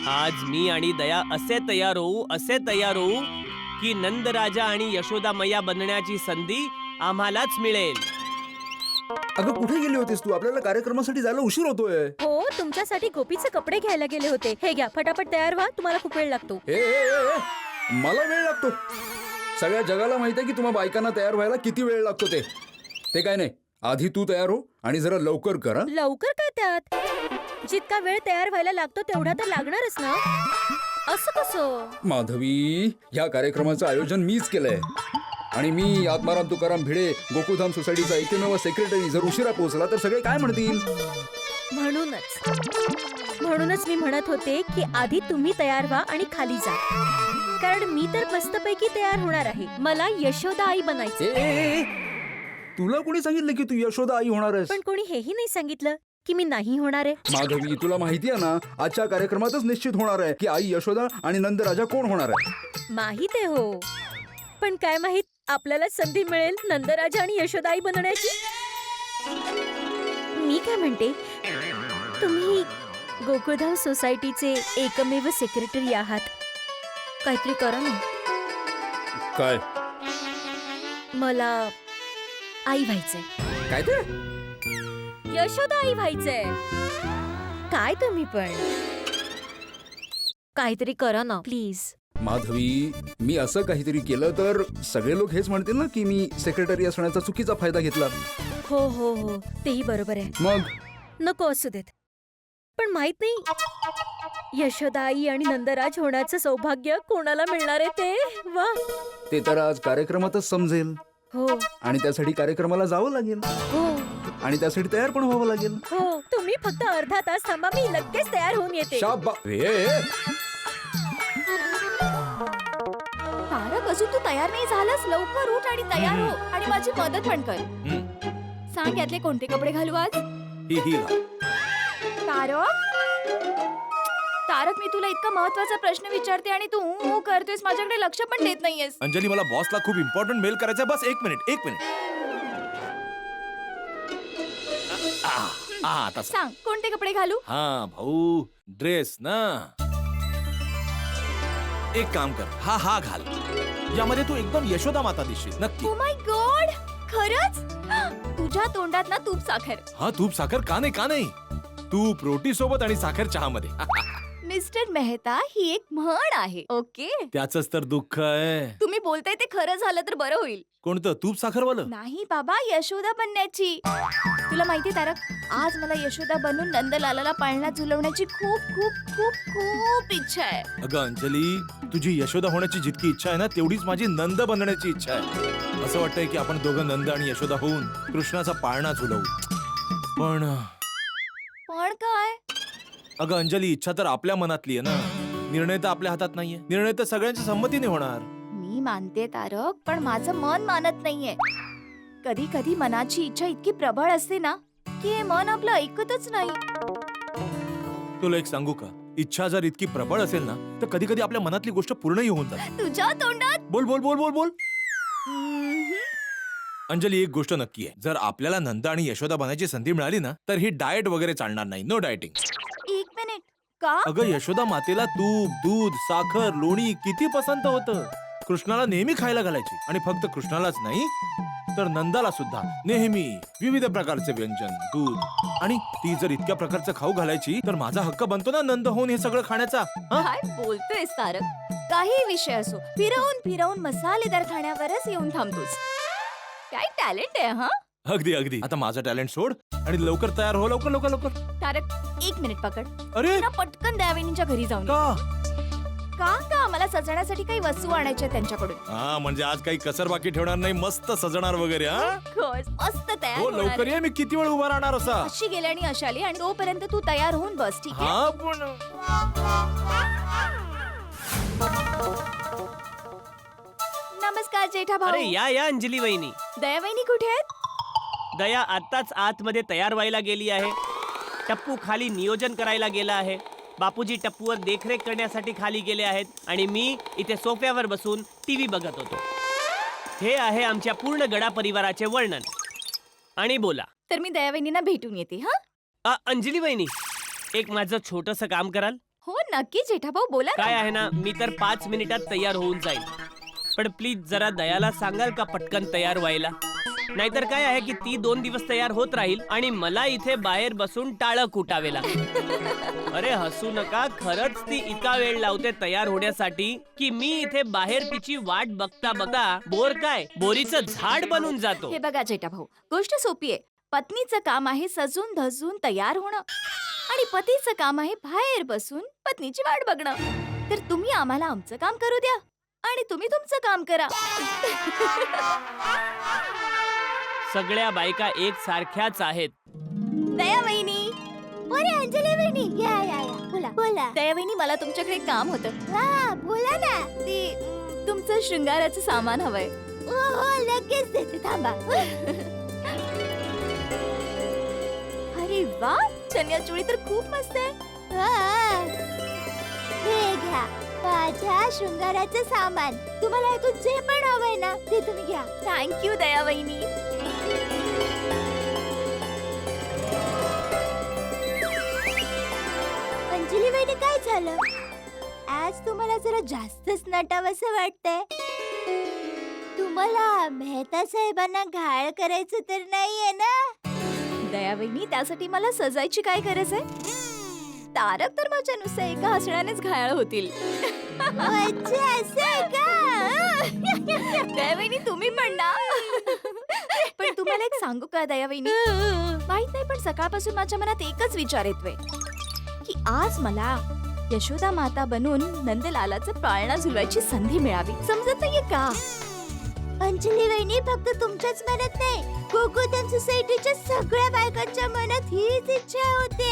आज मी आणि दया असे तयार होऊ की नंदराजा आणि यशोदा मैया बनण्याची संधी आम्हालाच मिळेल.
अगं कुठे गेली होतीस तू? आपल्याला कार्यक्रमासाठी जायला उशीर होतोय.
हो, तुमच्यासाठी गोपीचे कपडे घ्यायला गेले होते. हे घ्या, फटाफट तयार व्हा, तुम्हाला खूप वेळ लागतो.
मला वेळ लागतो? सगळ्या जगाला माहित आहे की तुम्हा बायकांना तयार व्हायला किती वेळ लागतो ते काय नाही. आधी तू तयार हो आणि जरा लवकर कर. हं?
लवकर काय त्यात? जितका वेळ तयार व्हायला लागतो तेवढा तर लागणारच ना. असं कसं?
माधवी, या कार्यक्रमाचं आयोजन मीच केलंय आणि मी आत्माराम तुकाराम भिडे, गोकुळधाम सोसायटीचा एकमेव सेक्रेटरी जर उशिरा पोहोचला तर सगळे काय म्हणतील?
म्हणूनच मी म्हणत होते की आधी तुम्ही तयार व्हा आणि खाली जा, कारण मी तर मस्तपैकी तयार होणार आहे. मला यशोदा आई बनायचं.
तुला कोणी सांगितलं की तू यशोदा आई होणार आहेस?
पण कोणी हेही नाही सांगितलं की मी नाही होणार आहे.
माधवी, तुला माहिती आहे ना, आजच्या कार्यक्रमातच निश्चित होणार आहे की आई यशोदा आणि नंदराजा कोण होणार आहे.
माहित आहे हो, पण काय माहित आपल्याला संधी मिळेल नंदराजा आणि यशोदाई बनण्याची. मी काय म्हणते, तुम्ही गोकुळधाम सोसायटीचे एकमेव सेक्रेटरी आहात, काहीतरी करा ना.
काय?
मला आई व्हायचंय.
काय ते?
यशोदा आई व्हायचंय. काय तुम्ही पण काहीतरी करा ना प्लीज.
माधवी, मी असं काहीतरी केलं तर सगळे लोक हेच म्हणतील ना की मी सेक्रेटरी असण्याचा चुकीचा फायदा घेतला.
हो, तेही बरोबर आहे.
मग
नको असू देत. पण माहित नाही यशोदाई आणि नंदराज होण्याचं सौभाग्य कोणाला मिळणार आहे ते. वा,
ते तर आज कार्यक्रमातच समजेल.
हो
आणि त्यासाठी कार्यक्रमाला जावं लागेल
हो
आणि त्यासाठी तयार पण व्हावं लागेल.
हो. तुम्ही फक्त अर्धा तास थांबा, मी लगेच तयार होऊन येते.
तारक, अजून तू तयार नाही झालास? लवकर उठ आणि तयार हो आणि माझी मदत पण कर. सांग, यातले कोणते कपडे घालू आज? तारक, मी तुला इतका महत्वाचा प्रश्न विचारते आणि तू करतोयस, माझ्याकडे लक्ष पण देत नाहीयेस.
अंजली, मला बॉसला खूप इम्पॉर्टंट मेल करायचा. बस एक मिनिट. आता
सांग, कोणते कपडे घालू?
हा भाऊ, ड्रेस ना. एक काम कर, हा घाल. यामध्ये तू एकदम यशोदा माता दिसशील नक्की.
ओ माय गॉड, खरंच? तुझ्या तोंडात ना तूप साखर.
हा, तूप साखर का नाही. तूप रोटी सोबत आणि साखर चहामध्ये.
मिस्टर मेहता, ही एक म्हण आहे. ओके,
त्याचंच तर दुःख आहे.
तुम्ही बोलताय ते खरं झालं तर बरं होईल.
कोणतं तूप साखरवालं?
नाही बाबा, यशोदा बनण्याची. तुला माहिती तारक, आज मला यशोदा बनून नंदलालाला पाळण्यात झुलवण्याची खूप खूप खूप खूप इच्छा आहे.
अगं अंजली, तुझी यशोदा होण्याची जितकी इच्छा आहे ना, तेवढीच माझी नंद बनण्याची इच्छा आहे. असं वाटतंय की आपण दोघं नंद आणि यशोदा होऊन कृष्णाचा पाळणा झुलवू. पण
काय?
अगं अंजली, इच्छा तर आपल्या मनातली आहे ना, निर्णय तर आपल्या हातात नाहीये. निर्णय तर सगळ्यांच्या संमतीने होणार.
मी मानते तारक, पण माझं मन मानत नाहीये. कधी कधी मनाची इच्छा इतकी प्रबळ असते ना की हे मन आपलं ऐकतच नाही.
तुला एक सांगू का, इच्छा जर इतकी प्रबळ असेल ना तर कधी कधी आपल्या मनातली गोष्ट पूर्णही होऊन जाते.
तुझ्या तोंडात
बोल बोल बोल बोल बोल. अंजली, एक गोष्ट नक्की आहे, जर आपल्याला नंदा आणि यशोदा बनायची संधी मिळाली ना तर ही डाएट वगैरे चालणार नाही. No dieting.
1 मिनिट. का?
अगं यशोदा मातेला तूप, दूध, साखर, लोणी किती पसंत होतं. कृष्णाला नेहमी खायला घालायची, आणि फक्त कृष्णालाच नाही तर नंदाला सुद्धा नेहमी विविध प्रकारचे व्यंजन, दूध. आणि ती जर इतक्या प्रकारचं खाऊ घालायची तर माझा हक्क बनतो ना नंद होऊन हे सगळं खाण्याचा. हं?
काय बोलतोयस तारक? काही विषय असो, फिरवून फिरवून मसालेदार खाण्यावरच येऊन थांबतोस. काय टॅलेंट आहे हा.
अगदी अगदी. आता माझं टॅलेंट सोड आणि लवकर तयार हो. लवकर लवकर लवकर.
तारक 1 मिनिट पकड.
अरे
ना पटकन दयावहिनींच्या घरी जाऊन ये.
का?
का मला सजण्यासाठी काही वस्तू आणायच्या त्यांच्याकडून.
हा, म्हणजे आज काही कसर बाकी ठेवणार नाही. मस्त सजणार वगैरे. हा
खरंच, मस्त तयार
हो,
होणार
लवकर
आहे.
ये. मी किती वेळ उभा राहणार असा.
अशी गेली आणि अशी आली, आणि तोपर्यंत तू तयार होऊन बस. ठीक आहे.
हा पण
नमस्कार जेठा भाऊ.
अरे या अंजली वहिनी.
दयावहिनी कुठे आहेत?
दया आताच आतमध्ये तयार व्हायला गेली आहे. टप्पू खाली नियोजन करायला गेला आहे. बापूजी टप्पूवर देखरेख करण्यासाठी खाली गेले आहेत, आणि मी इथे सोफ्यावर बसून टीव्ही बघत होतो. हे आहे आमच्या पूर्ण गडा परिवाराचे वर्णन. आणि बोला.
तर मी दयावहिनींना भेटून येते. हा,
अंजली वहिनी, एक माझं छोटंसं काम कराल?
हो नक्की जेठा भाऊ, बोला ना.
काय आहे ना, मी तर 5 मिनिटात तयार होऊन जाईल, पण प्लीज जरा दयाला सांगाल का पटकन तयार व्हायला? नाहीतर काय आहे की ती 2 दिवस तयार होत राहील आणि मला इथे बाहेर बसून टाळं कुटावे लागेल. अरे हसू नका, खरंच ती इतका वेळ लावते तयार होण्यासाठी की मी इथे बाहेर तिची वाट बघता बघता बोरीचं झाड बनून जातो.
हे बघा जेठा भाऊ, गोष्ट सोपी आहे. पत्नीचं काम आहे सजून धजून तयार होणं, आणि पतीचं काम आहे बाहेर बसून पत्नीची वाट बघणं. तर तुम्ही आम्हाला आमचं काम करू द्या, आणि तुम्ही तुमचं काम करा.
सगळ्या बायका एक सारख्याच आहेत.
दया वहिनी.
अरे अंजली वहिनी, या या या, बोला बोला.
दया वहिनी, मला तुमच्याकडे एक काम होतं.
हा बोला ना.
ते तुमचं शृंगाराचं सामान हवंय.
हो लगेच देते, थांबा.
अरे वा, चनिया-चोळी तर खूप मस्त आहे.
हा. हे घ्या माझ्या शृंगाराचं सामान. तुम्हाला यातून जे पण हवंय ना ते तुम्ही घ्या.
थँक्यू दया वहिनी.
अंजली वहिनी, काय झालं? आज तुम्हाला जरा जास्तच नटावंसं वाटतंय. तुम्हाला मेहता साहेबांना घाळ करायचं तर नाहीये ना?
दया वहिनी, त्यासाठी मला सजायची काय गरज आहे? तारक तर माझ्या नुसतं एका हसण्यानेच घायाळ होतील.
अच्छा, असं आहे का?
दया वहिनी, तुम्ही पण ना. पण तुम्हाला एक सांगू का दया वहिनी? माहित नाही, पण सकाळपासून माझ्या मनात एकच विचार येतोय की आज मला यशोदा माता बनून नंदलालाचं पाळणा झुलवायची संधी मिळावी. समजत नाहीये का?
अंजली वहिनी, फक्त तुमच्याच मनात नाही, गोकुळधाम सोसायटीच्या सगळ्या बायकांच्या मनात हीच इच्छा होते.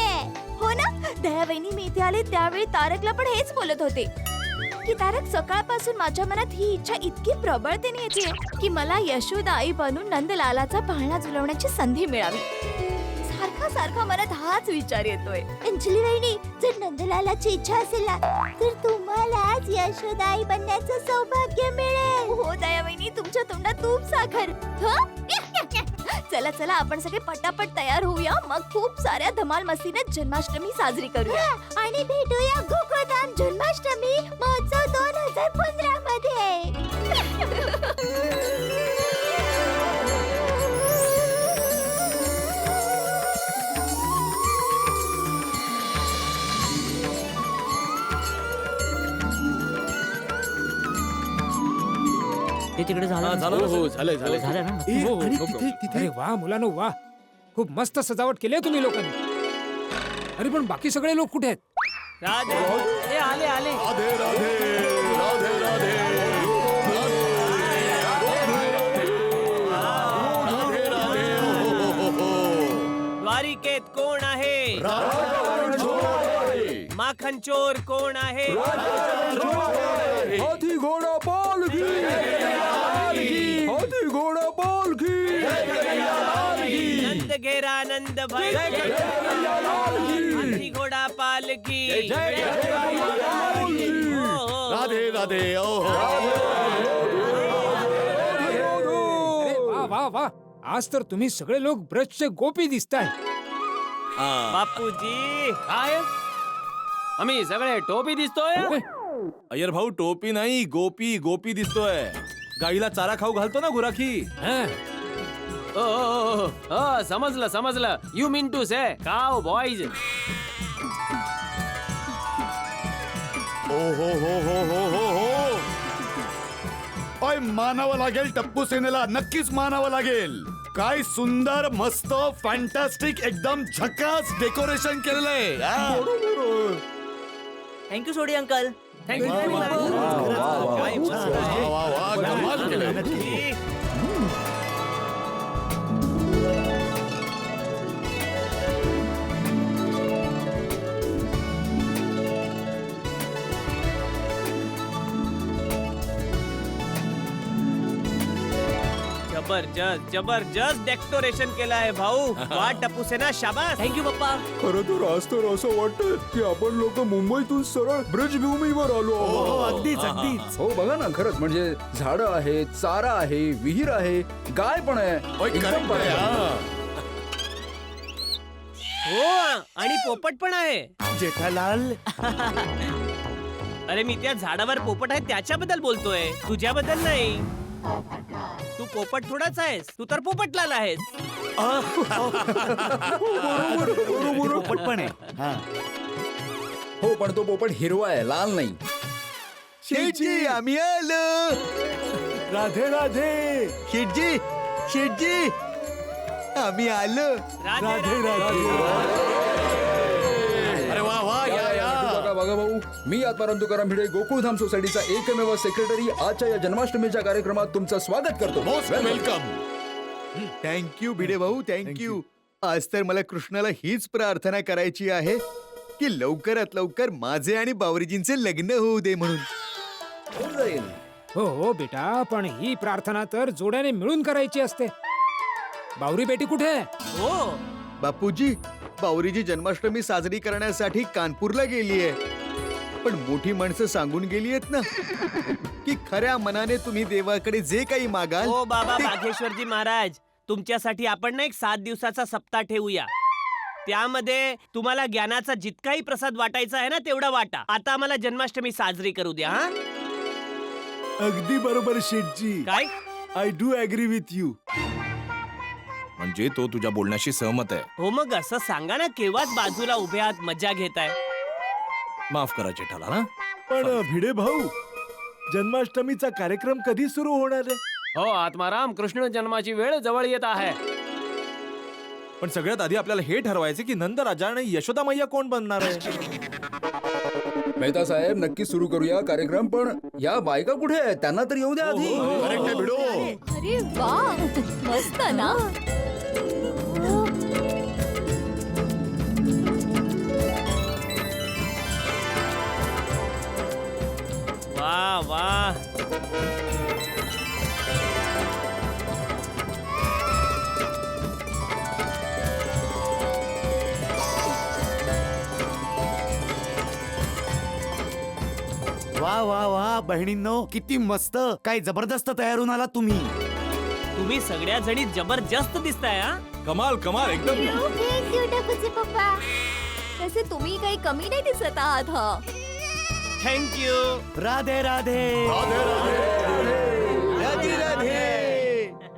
हो ना दया वहिनी, मी इथे आले त्यावेळी तारकला पण हेच बोलत होते की तारक, सकाळपासून माझ्या मनात ही इच्छा इतकी प्रबळतेने येते की मला यशोदा आई बनून नंदलालाचा पाळणा झुलवण्याची संधी मिळावी. सारखा सारखा मनात हाच विचार येतोय.
अंजली वहिनी, जर नंदलालाची इच्छा असेल ना तर तुम्हालाच यशोदाई बनण्याचं सौभाग्य मिळेल.
हो दया वहिनी, तुमच्या तोंडात तूप साखर. हं? चला चला, आपण सगळे पटापट तयार होऊया, मग खूप साऱ्या धमाल मस्तीने जन्माष्टमी साजरी करूया.
आणि भेटूया गोकुळधाम जन्माष्टमी महोत्सव 2015 मध्ये.
ते तिकडे झालं ना?
झालं.
हो झालंय झालंय.
झालं ना?
अरे वा मुलांनो, वा, खूप मस्त सजावट केली आहे तुम्ही लोकांनी. अरे पण बाकी सगळे लोक कुठे आहेत?
राधे, हे आले आले.
राधे राधे राधे राधे राधे राधे.
द्वारिकेत कोण आहे? माखन चोर कोण आहे?
हाथी घोडा पालखी, हाथी घोडा पालखी,
नंद घेरा नंद भाई, हाथी लाल की
राधे राधे ओ
वा वा वा, आज तर तुम्ही सगळे लोक ब्रजचे गोपी दिसताय.
बापूजी
काय आम्ही सगळे टोपी दिसतोय.
अय्यर भाऊ टोपी नाही गोपी गोपी दिसतोय. गाईला चारा खाऊ घालतो ना गुराखी.
समजलं समजलं. यू मीन टू से काव बॉयज.
हो हो हो हो हो हो हो ओय मानावं लागेल टप्पू सेनेला, नक्कीच मानावं लागेल. काय सुंदर मस्त फॅन्टॅस्टिक एकदम झकास डेकोरेशन केलेलंय.
थँक्यू सोडी अंकल.
थँक्यू
वा वा वा कमाल केलंय.
जबरदस्त जबरदस्त डेकोरेशन केलं आहे भाऊ. वा टप्पू सेना शाबास.
थँक्यू पप्पा.
खरं तर आज तर असं वाटतंय की आपण लोक मुंबईतून सरळ ब्रजभूमीवर आलो आहोत.
अगदीच अगदीच.
हो बघा ना, खरंच म्हणजे झाडं आहेत, चारा आहे, विहीर आहे, गाय पण आहे.
ओय,
एकदम
correct आहे,
बरोबर.
हो आणि पोपट पण आहे.
जेठालाल
अरे मी त्या झाडावर पोपट आहे त्याच्याबद्दल बोलतोय, तुझ्याबद्दल नाही. तू पोपट थोडाच आहेस, तू तर पोपटलाल आहेस.
पोपट पण आहे. हा.
हो पण तो पोपट हिरवा आहे, लाल नाही.
शेठजी आम्ही आलो.
राधे राधे.
शेठजी शेठजी आम्ही आलो.
राधे राधे.
अरे वा वा या या.
बघा भाऊ, मी आत्माराम तुकाराम भिडे, गोकुळधाम सोसायटीचा एकमेव सेक्रेटरी, आजच्या या जन्माष्टमीच्या कार्यक्रमात तुमचं स्वागत करतो.
Most welcome.
थँक्यू भिडे भाऊ, थँक्यू. आज तर मला कृष्णाला हीच प्रार्थना करायची आहे की लवकरात लवकर माझे आणि बावरीजींचे लग्न होऊ दे म्हणून.
होऊन जाईल.
हो हो बेटा, पण ही प्रार्थना तर जोड्याने मिळून करायची असते. बावरी बेटी कुठे आहे?
हो
बापूजी, बावरीजी जन्माष्टमी साजरी करण्यासाठी कानपूरला गेलीये. पण मोठी माणसं सांगून गेली आहेत ना की खऱ्या मनाने तुम्ही देवाकडे जे काही मागाल
हो बाबा
ते-
बागेश्वरजी महाराज, तुमच्यासाठी आपण ना एक 7 दिवसाचा सप्ताह ठेवूया. त्यामध्ये तुम्हाला ज्ञानाचा जितकाही प्रसाद वाटायचा आहे ना तेवढा वाटा. आता आम्हाला जन्माष्टमी साजरी करू द्या. हा
अगदी बरोबर शेठजी.
काय
I do agree with you. म्हणजे तो तुझ्या बोलण्याशी सहमत आहे.
हो मग असं सांगा ना, केव्हाच बाजूला उभे आहात मजा घेताय.
माफ करा जेठाला ना. पण भिडे भाऊ, जन्माष्टमीचा कार्यक्रम कधी सुरू होणार आहे?
हो आत्माराम, कृष्ण जन्माची वेळ जवळ येत आहे.
पण सगळ्यात आधी आपल्याला हे ठरवायचे की नंद राजा आणि यशोदा मैया कोण बनणार आहे.
मेहता साहेब, नक्की सुरू करूया कार्यक्रम. पण या बायका कुठे आहेत? त्यांना तर येऊ द्या आधी.
करेक्ट आहे भिडो.
अरे वा, मस्त ना.
वा वा.
वा वा वा बहिणींनो, किती मस्त, काय जबरदस्त तयार होऊन आला तुम्ही.
तुम्ही सगळ्या जणी जबरदस्त दिसताय. हा
कमाल कमाल एकदम.
थँक यू टपूचे पप्पा.
तसे तुम्ही काही कमी नाही दिसत आहात. हा
थँक्यू.
राधे राधे.
राधे राधे.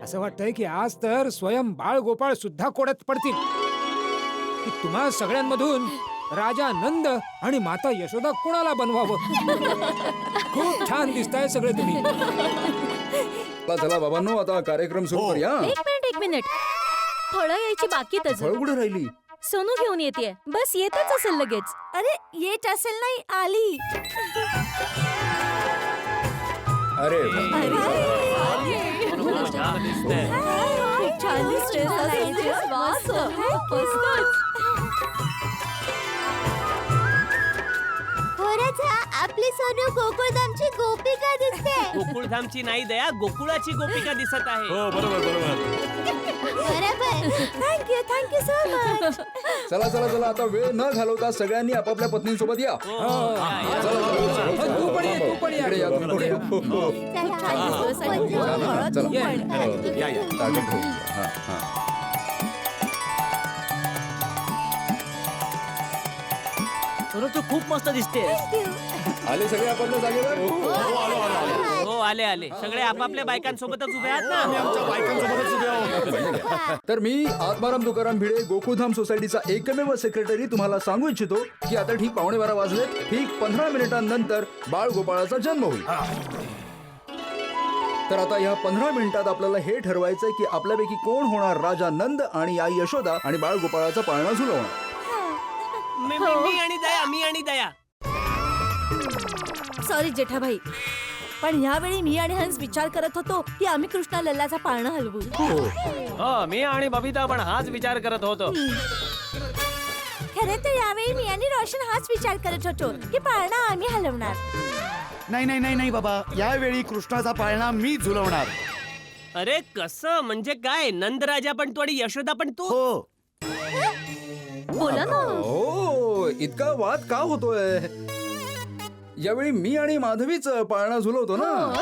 असं वाटतंय की आज तर स्वयं बाळ गोपाळ सुद्धा कोड्यात पडतील की तुम्हा सगळ्यांमधून राजा नंद आणि माता यशोदा कोणाला बनवावं. खूप छान दिसताय सगळे तुम्ही.
चला चला बाबांनो, आता कार्यक्रम सुरू करूया.
एक मिनिट. फळं यायची बाकी
फळ कुठे राहिली?
सोनू घेऊन येते. बस येतच असेल लगेच. अरे येत असेल नाही, आली.
अरे
छान दिसतंय.
छान दिसतंय.
खरंच हा आपली सोनू गोकुळधामची गोपिका दिसते.
गोकुळधामची नाही दया, गोकुळाची गोपिका दिसत आहे.
हो बरोबर बरोबर.
बरोबर. Thank you so much.
चला चला चला आता वेळ न घालवता सगळ्यांनी आपापल्या पत्नींसोबत या.
तू पण ये.
इकडे या तुम्ही, इकडे या. चला.
या या
ताटं ठेवू. हा, हा.
सोनू तू खूप मस्त दिसते.
आले सगळे आपापल्या जागेवर.
हो आले आले सगळे आपापल्या बायकांसोबतच उभे आहात ना.
तर मी आत्माराम तुकाराम भिडे गोकुधाम सोसायटीचा एकमेव सेक्रेटरी तुम्हाला सांगू इच्छितो की आता ठीक 12:15 वाजले. ठीक 15 मिनिटांनंतर बाळ गोपाळाचा जन्म होईल. तर आता या 15 मिनिटात आपल्याला हे ठरवायचंय की आपल्यापैकी कोण होणार राजा नंद आणि आई यशोदा आणि बाळ गोपाळाचा पाळणा झुलवणार.
मी आणि दया.
सॉरी जेठाभाई, पण ह्यावेळी मी आणि हंस विचार करत होतो की आम्ही कृष्णा लल्लाचा पाळणा हलवू.
हो मी आणि बबिता पण हाच विचार करत होतो.
खरं तर यावेळी मी आणि रोशन हाच विचार करत होतो की पाळणा आम्ही हलवणार.
नाही बाबा, यावेळी कृष्णाचा पाळणा मी झुलवणार.
अरे कसं म्हणजे काय? नंदराजा पण तू आणि यशोदा पण तू.
हो.
बोला ना.
हो इतका वाद का होतोय? यावेळी मी आणि माधवीच पाळणा झुलवतो ना.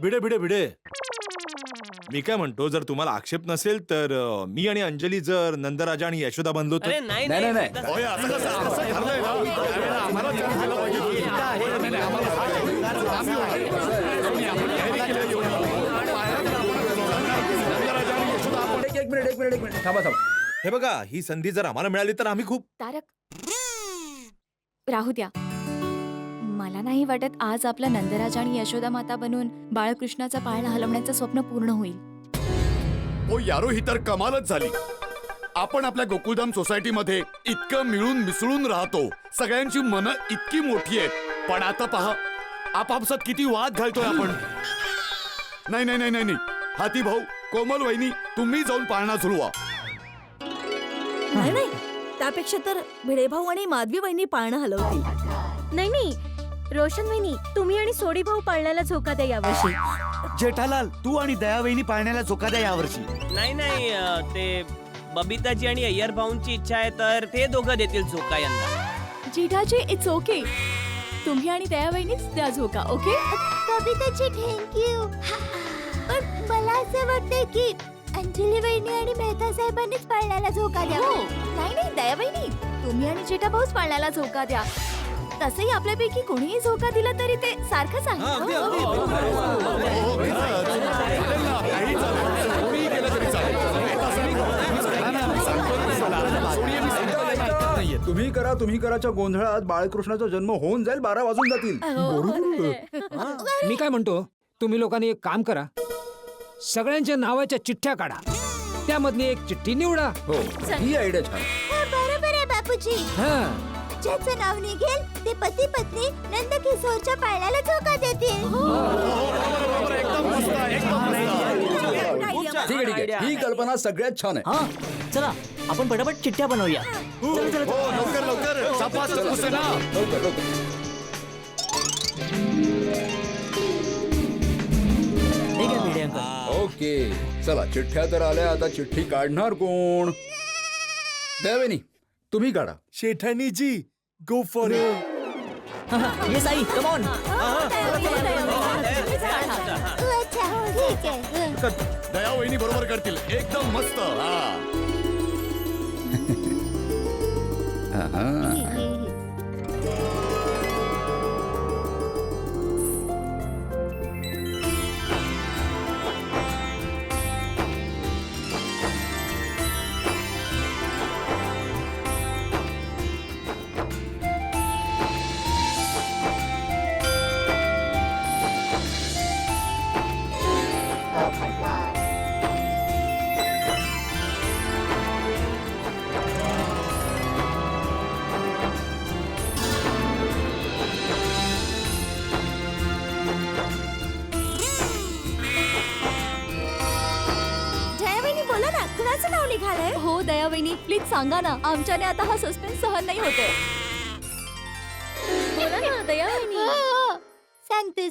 भिडे भिडे भिडे मी काय म्हणतो, जर तुम्हाला आक्षेप नसेल तर मी आणि अंजली जर नंदराजा आणि यशोदा बनलो तर.
अरे नाही
नाही, नाही. एक मिनिट थांबा.
हे बघा, ही संधी जर आम्हाला मिळाली तर आम्ही खूप.
तारक राहू द्या. मला नाही वाटत आज आपला नंदराज आणि यशोदा माता बनून बाळकृष्णाचा पाळणा हलवण्याचं स्वप्न पूर्ण होईल.
ओ यारो, ही तर कमालच झाली. आपण आपल्या गोकुळधाम सोसायटीमध्ये इतकं मिळून मिसळून राहतो, सगळ्यांची मनं इतकी मोठी आहेत, पण आता पहा आपापसात किती वाद घालतोय आपण. नाही. हाती भाऊ, कोमल वहिनी, तुम्ही जाऊन पाळणा झुलवा.
नाही त्यापेक्षा तर भिडेभाऊ आणि माधवी वहिनी पाळणा हलवतील.
नाही रोशन वहिनी, तुम्ही आणि सोडी भाऊ पाळण्याला झोका द्या यावर्षी.
जेठालाल, तू आणि दयावहिनी पाळण्याला झोका द्या यावर्षी.
नाही ते बबिताजी आणि अय्यर भाऊंची इच्छा आहे तर ते दोघं देतील झोका यंदा.
Jethaji it's okay. तुम्ही आणि दया वहिनीच द्या झोका. ओके.
कविताची थँक्यू. पण मला असं वाटतंय की अंजली वहिनी आणि मेहता साहेबांनीच पाळण्याला झोका द्या.
नाही दया वहिनी, तुम्ही आणि जेठा भाऊच पाळण्याला झोका द्या. तसंही आपल्यापैकी कोणीही झोका दिला तरी ते सारखंच आहे.
तुम्ही कराच्या गोंधळात बाळकृष्णाचा जन्म होऊन जाईल. 12 वाजून जातील.
मी काय म्हणतो, तुम्ही लोकांनी एक काम करा, सगळ्यांच्या नावाच्या चिठ्ठ्या काढा, त्यामधली एक चिठ्ठी निवडा.
हो ही आयडिया छान.
बरोबर आहे बापूजी. ज्याचं नाव निघेल ते पती पत्नी नंदकिशोरच्या पाळण्याला झोका देतील.
ठीक आहे. ही कल्पना सगळ्यात छान आहे.
हा चला आपण पटापट चिठ्ठ्या बनवूया.
लवकर शाबास हुसेना.
लवकर.
ठीक आहे भिडे अंकल.
ओके चला, चिठ्ठ्या तर आल्या. आता चिठ्ठी काढणार कोण? दयावेनी तुम्ही काढा.
शेठानीजी गो फॉर
येस आई, कम ऑन.
अच्छा हो ठीक आहे.
दयावहिनी बरोबर करतील. एकदम मस्त.
हो दया वहिनी, प्लीज सांगा ना. आमच्याने आता हा सस्पेन्स सहन नाही होते. बोला ना दया वहिनी.
सांगते.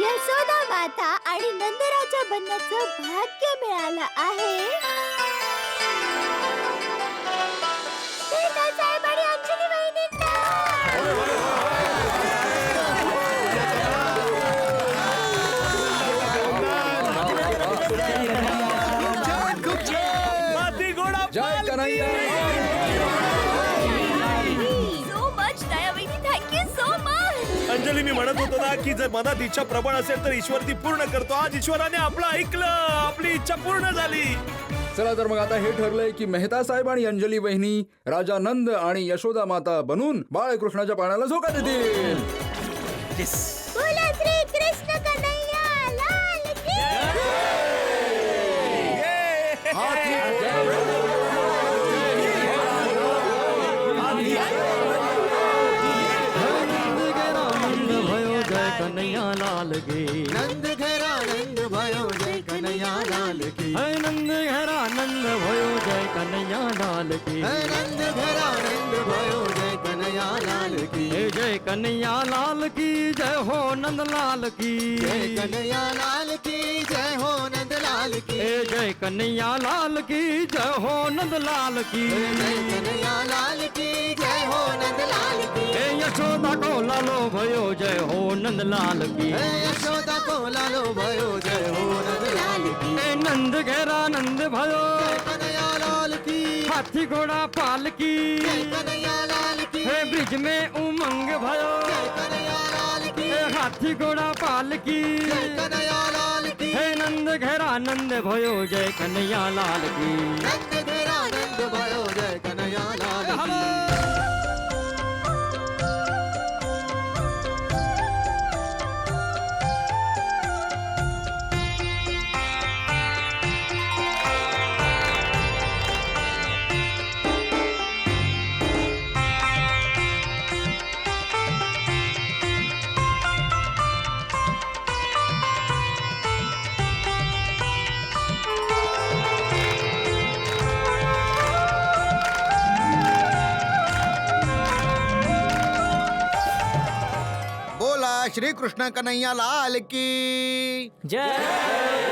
यशोदा माता आणि नंदराजा बनण्याचं भाग्य मिळालं आहे ते दादासाहेब आणि अंजली वहिनींना.
जय कन्हैया.
सो मच दया वहिनी, थँक्यू सो मच.
अंजली, मी म्हणत होतो ना की जर मनात इच्छा प्रबळ असेल तर ईश्वर ती पूर्ण करतो. आज ईश्वराने आपलं ऐकलं, आपली इच्छा पूर्ण झाली.
चला तर मग आता हे ठरलंय की मेहता साहेब आणि अंजली वहिनी राजा नंद आणि यशोदा माता बनून बाळकृष्णाच्या पाण्याला झोका देतील.
बोला श्री कृष्ण कन्हैया लाल की.
कन्हैया लाल गे
नंद घर आनंद भयो जय कन्हैया लाल की.
नंद घर आनंद भयो जय कन्हैया लाल की.
नंद घर आनंद भयो जय कन्हैया लाल की.
जय कन्हैया लाल की जय हो नंद लाल की.
जय कन्हैया लाल की जय हो नंद लाल की.
जय कन्हैया लाल की जय हो नंद लाल की.
जय कन्हैया लाल की जय हो नंद लाल की.
यशोदा को लालो भयो जय हो नंद लाल की.
यशोदा को लालो भयो जय हो नंद लाल की.
नंद घेरा नंद भयो
कन्हैया लाल की.
हाथी घोड़ा पाल की.
कन्हैया लाल की.
ब्रिज में उमंग भयो
कन्हैया लाल की.
हाथी घोड़ा पाल की.
कन्हैया लाल की.
हे नंद घेरा नंद भयो जय कन्हैया लाल की.
नंद घर आनंद भयो जय कन्हैया लाल की. बोला श्री कृष्ण कन्हैया लाल की.
जय.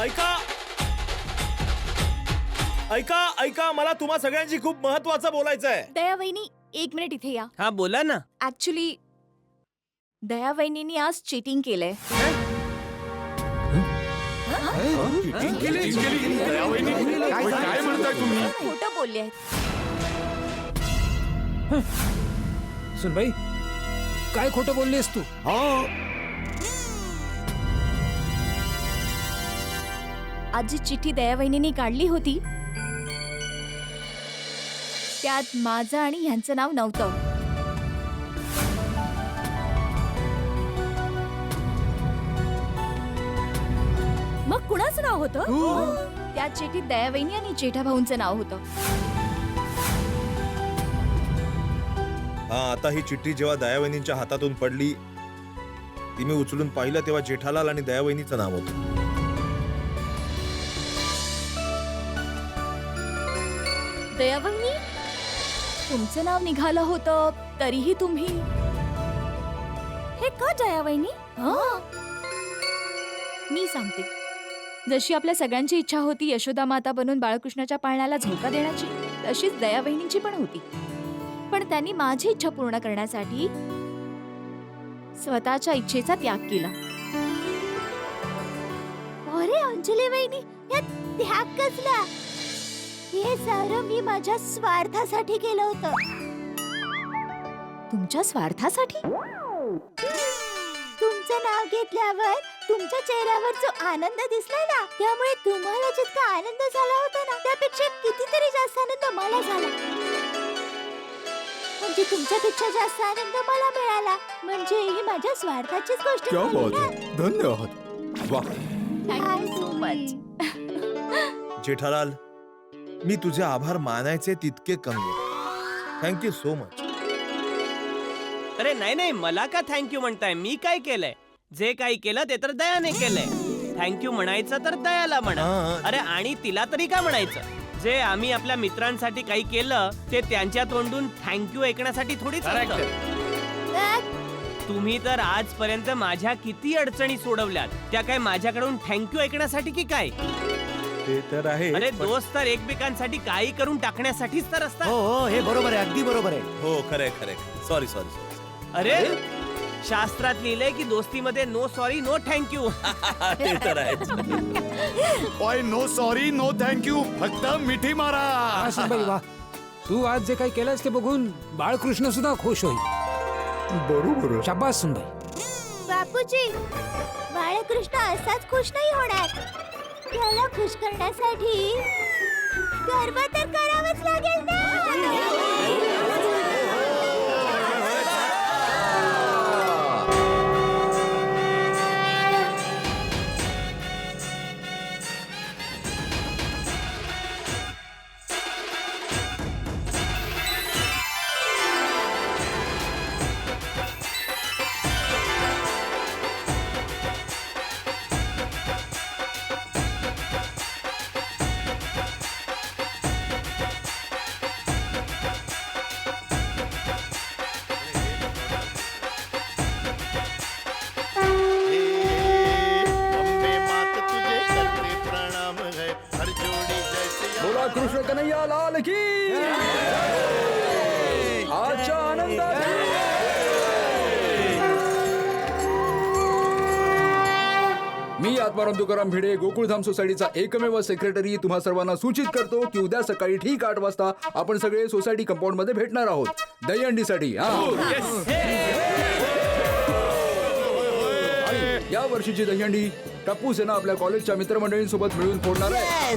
ऐका ऐका ऐका, मला तुम्हा सगळ्यांशी खूप महत्वाचं बोलायचं आहे.
दया वहिनी 1 मिनिट इथे या.
हा बोला ना.
ऍक्च्युली दया वहिनींनी आज चिटिंग केलंय.
काय म्हणताय तुम्ही?
खोटं बोलले आहेत.
सुनबाई काय खोटं बोललीस तू?
आज जी चिठ्ठी दया वहिनींनी काढली होती त्यात माझं आणि ह्यांचं नाव नव्हतं. मग कुणाचं नाव होतं? त्या चिठ्ठीत दया वहिनी आणि जेठा भाऊंचं नाव होतं.
हा, आता ही चिठ्ठी जेव्हा दयावहिनींच्या हातातून पडली ती मी उचलून पाहिलं तेव्हा जेठालाल आणि दयावहिनीचं नाव होतं.
दया वहिनी तुमचं नाव निघालं होतं तरीही तुम्ही हे का दया वहिनी? मी सांगते. जशी आपल्या सगळ्यांची इच्छा होती यशोदा माता बनून बाळकृष्णाच्या पाळण्याला झोका देण्याची, तशीच दया वहिनींची पण होती. पण त्यांनी माझी इच्छा पूर्ण करण्यासाठी स्वतःच्या इच्छेचा त्याग केला.
अरे अंजली वहिनी, यात त्याग कसला? हे सारं मी माझ्या स्वार्थासाठी केलं होतं.
तुमच्या स्वार्थासाठी?
तुमचं नाव घेतल्यावर तुमच्या चेहऱ्यावर जो आनंद दिसला ना, त्यामुळे तुम्हाला जितका आनंद झाला होता ना, त्यापेक्षा कितीतरी जास्त आनंद मला झाला. म्हणजे तुमच्यापेक्षा जास्त आनंद मला मिळाला. म्हणजे ही माझ्या स्वार्थाचीच गोष्ट झाली ना.
धन्यवाद. वा.
Thank you so much.
जेठालाल, मी तुझे आभार मानायचे तितके कमी. Thank you so much.
अरे नाही नाही, मला का थँक्यू म्हणताय? मी काय केलंय? जे काही केलं ते तर दयाने केलंय. थँक्यू म्हणायचं तर दयाला म्हणा. अरे आणि तिला तरी का म्हणायचं? जे आम्ही आपल्या मित्रांसाठी काही केलं ते त्यांच्या तोंडून थँक्यू ऐकण्यासाठी थोडीच असतं. तुम्ही तर आजपर्यंत माझ्या किती अडचणी सोडवल्यात, त्या काय माझ्याकडून थँक्यू ऐकण्यासाठी की काय?
ते तर आहे.
अरे दोस्त तर एकमेकांसाठी काही करून टाकण्यासाठीच तर असतात.
हो हे बरोबर आहे, अगदी बरोबर आहे.
हो, खरे खरे. Sorry sorry.
अरे शास्त्रात लिहिलंय की दोस्तीमध्ये नो सॉरी नो थँक्यू.
ते तर आहे.
ओय, नो सॉरी नो थँक्यू, फक्त मिठी मारा.
हा सुनबाई वा, तू आज जे काही केलंस ते बघून बाळकृष्ण सुद्धा खुश होईल.
बरोबर.
शाबास सुनबाई.
बापूजी, बाळकृष्ण असाच खुश नाही होणार. त्याला खुश करण्यासाठी गर्व तर करावंच लागेल ना.
बोला कृष्ण कन्हैया लाल की. आजच्या आनंदात मी आत्माराम तुकाराम भिडे, गोकुळधाम सोसायटीचा एकमेव सेक्रेटरी, तुम्हा सर्वांना सूचित करतो की उद्या सकाळी ठीक 8 वाजता आपण सगळे सोसायटी कंपाऊंड मध्ये भेटणार आहोत दहीहंडीसाठी. आणि या वर्षीची दहीहंडी टप्पू सेना आपल्या कॉलेजच्या मित्रमंडळींसोबत मिळून फोडणार आहे.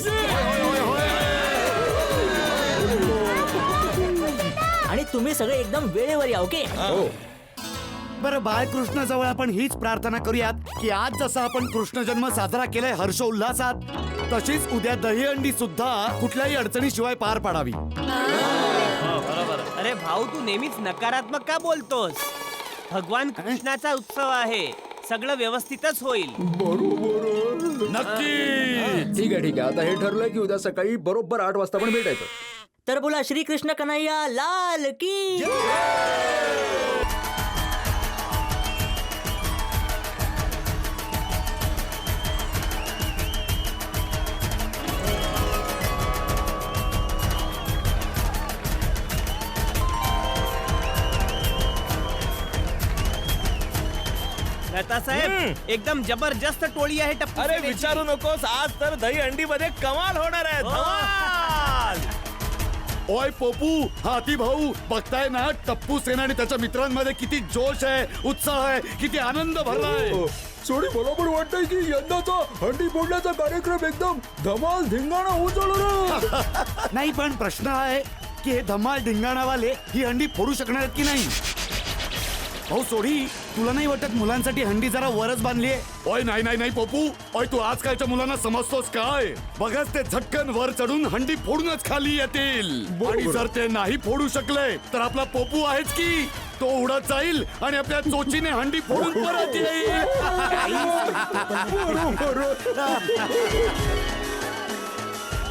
आणि तुम्ही सगळे एकदम वेळेवर या. ओके.
हो.
बरं, बाळकृष्ण जवळ आपण हीच प्रार्थना करूयात की आज जसा आपण कृष्ण जन्म साजरा केलाय हर्षोल्लासात, तशीच उद्या दहीहंडी सुद्धा कुठल्याही अडचणीशिवाय पार पाडावी.
अरे भाऊ, तू नेहमीच नकारात्मक का बोलतोस? भगवान कृष्णाचा उत्सव आहे, सगळं व्यवस्थितच होईल.
नक्की.
ठीक आहे. आता हे ठरलंय की उद्या सकाळी बरोबर 8 वाजता पण भेटायचं.
तर बोला श्री कृष्ण कन्हैया लाल की.
मेहता साहेब एकदम जबरदस्त टोळी आहे टप्पू
अरे
सेनेची.
विचारू नकोस, आज तर दही अंडी मध्ये कमाल होणार आहे. धमाल!
ओय पोपू हाती भाऊ बघताय ना टप्पू सेना आणि त्याच्या मित्रांमध्ये किती जोश आहे, उत्साह आहे, किती आनंद भरलाय.
सोडी मला पण वाटतंय की यंदाचा हंडी फोडण्याचा कार्यक्रम एकदम धमाल धिंगाणा उजळणार.
नाही पण प्रश्न आहे की हे धमाल धिंगाणावाले ही हंडी फोडू शकणार आहेत की नाही. भाऊ सोडी तुला नाही वाटत मुलांसाठी हंडी जरा वरच बांधलीये. ओय नाही नाही नाही पोपू, ओय तू आजकालच्या मुलांना समजतोस काय. बघच ते झटकन वर चढून हंडी फोडूनच खाली येतील आणि जर ते नाही फोडू शकले तर आपला पोपू आहेच की तो उडत जाईल आणि आपल्या चोचीने हंडी फोडून परत येईल.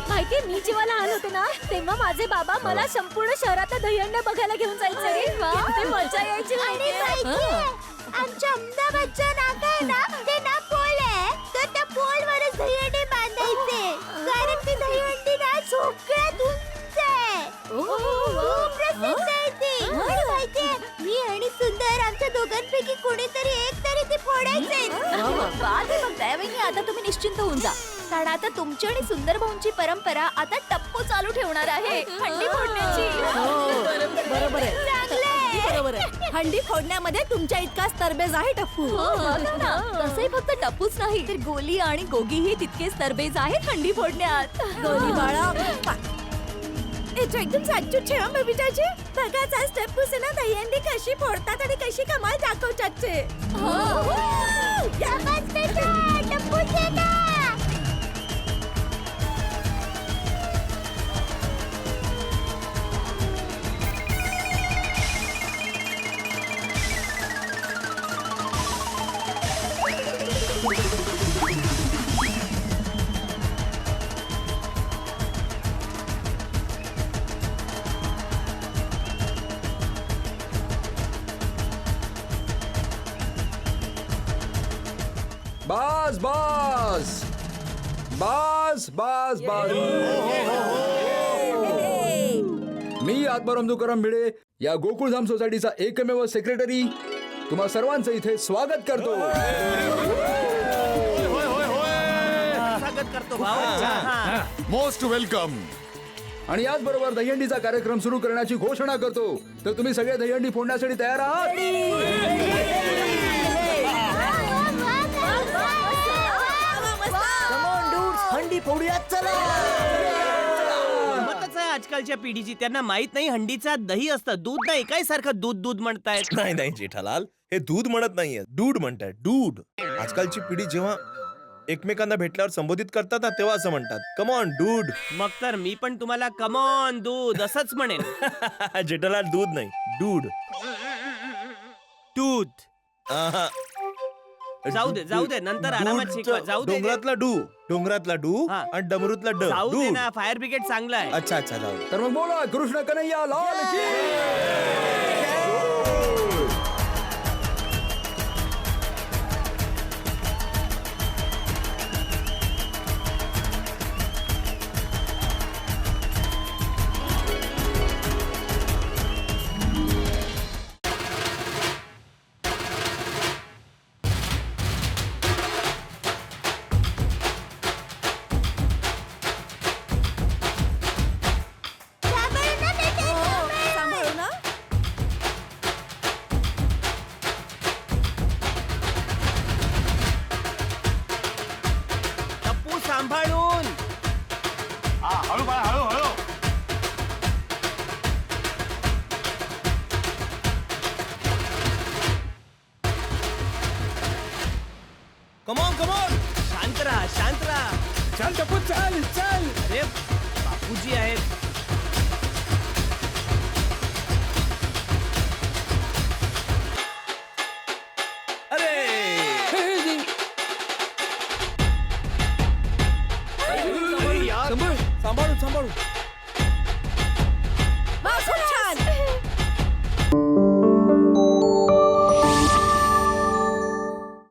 माहितीये मी जेव्हा लहान होते ना तेव्हा माझे बाबा मला संपूर्ण शहरात दहीहंड्या बघायला घेऊन जायचे. किती मजा यायची. आमच्या अहमदाबादच्या नाका आहे ना ते ना पोल आहे तर त्या पोलवरच दहीहंडी बांधायचे कारण ती दहीहंडी ना सगळ्यात उंच आहे. खूप प्रसिद्ध आहे ती. आणि माहितीये मी आणि सुंदर आमच्या दोघांपैकी कोणीतरी एक तरी ती फोडायचे. दयावहिनी आता तुम्ही निश्चिंत होऊन जा कारण आता तुमची आणि सुंदर भाऊंची परंपरा आता टप्पू चालू ठेवणार आहे हंडी फोडण्याची.
बरोबर आहे.
चांगलंय.
बरोबर आहे. हंडी फोडण्यामध्ये तुमच्या इतकाच तरबेज आहे टप्पू. तसंही फक्त टप्पूच नाही तर गोली आणि गोगीही तितकेच तरबेज आहेत हंडी फोडण्यात. गोली बाळा इथे एकदम साचू ठेवा बेबीटाचे. बघाच आज टप्पू से ना दहीहंडी कशी फोडतात आणि कशी कमाल दाखवतात ते.
शाबास बेटा, टप्पू सेना.
बास बास बास बास बास. मी आत्माराम तुकाराम भिडे या गोकुळधाम सोसायटीचा एकमेव सेक्रेटरी तुम्हा सर्वांचं इथे स्वागत करतो.
स्वागत करतो भाऊ.
Most welcome.
आणि याचबरोबर दहीहंडीचा कार्यक्रम सुरू करण्याची घोषणा करतो. तर तुम्ही सगळे दहीहंडी फोडण्यासाठी तयार आहात?
हंडी फोडूयात चला.
मतच आहे आजकालच्या पिढीची. त्यांना माहित नाही हंडीचा दही असतं, दूध नाही. काय सारखं दूध दूध म्हणतायत.
नाही नाही जेठालाल, हे दूध म्हणत नाहीये, डूड म्हणतात. डूड. आजकालची पिढी जेव्हा एकमेकांना भेटल्यावर संबोधित करतात ना तेव्हा असं म्हणतात, कम ऑन डूड.
मग तर मी पण तुम्हाला कमॉन दूध असंच म्हणेन.
जेठालाल दूध नाही, डूड.
दूध.
आहा.
जाऊ दे नंतर आरामात शिकवा. जाऊ दे.
डोंगरातला डू
हा.
आणि डमरूतला ड.
जाऊ दे
डूड.
ना. फायर ब्रिगेड चांगला आहे.
अच्छा अच्छा जाऊ.
तर मग बोला कृष्ण कन्हैया लाल की.
सांभाळू ना.
टप्पू सांभाळून.
Come on.
शांत राहा.
चल टप्पू चल चल.
अरे बापूजी आहेत.
सांभाळून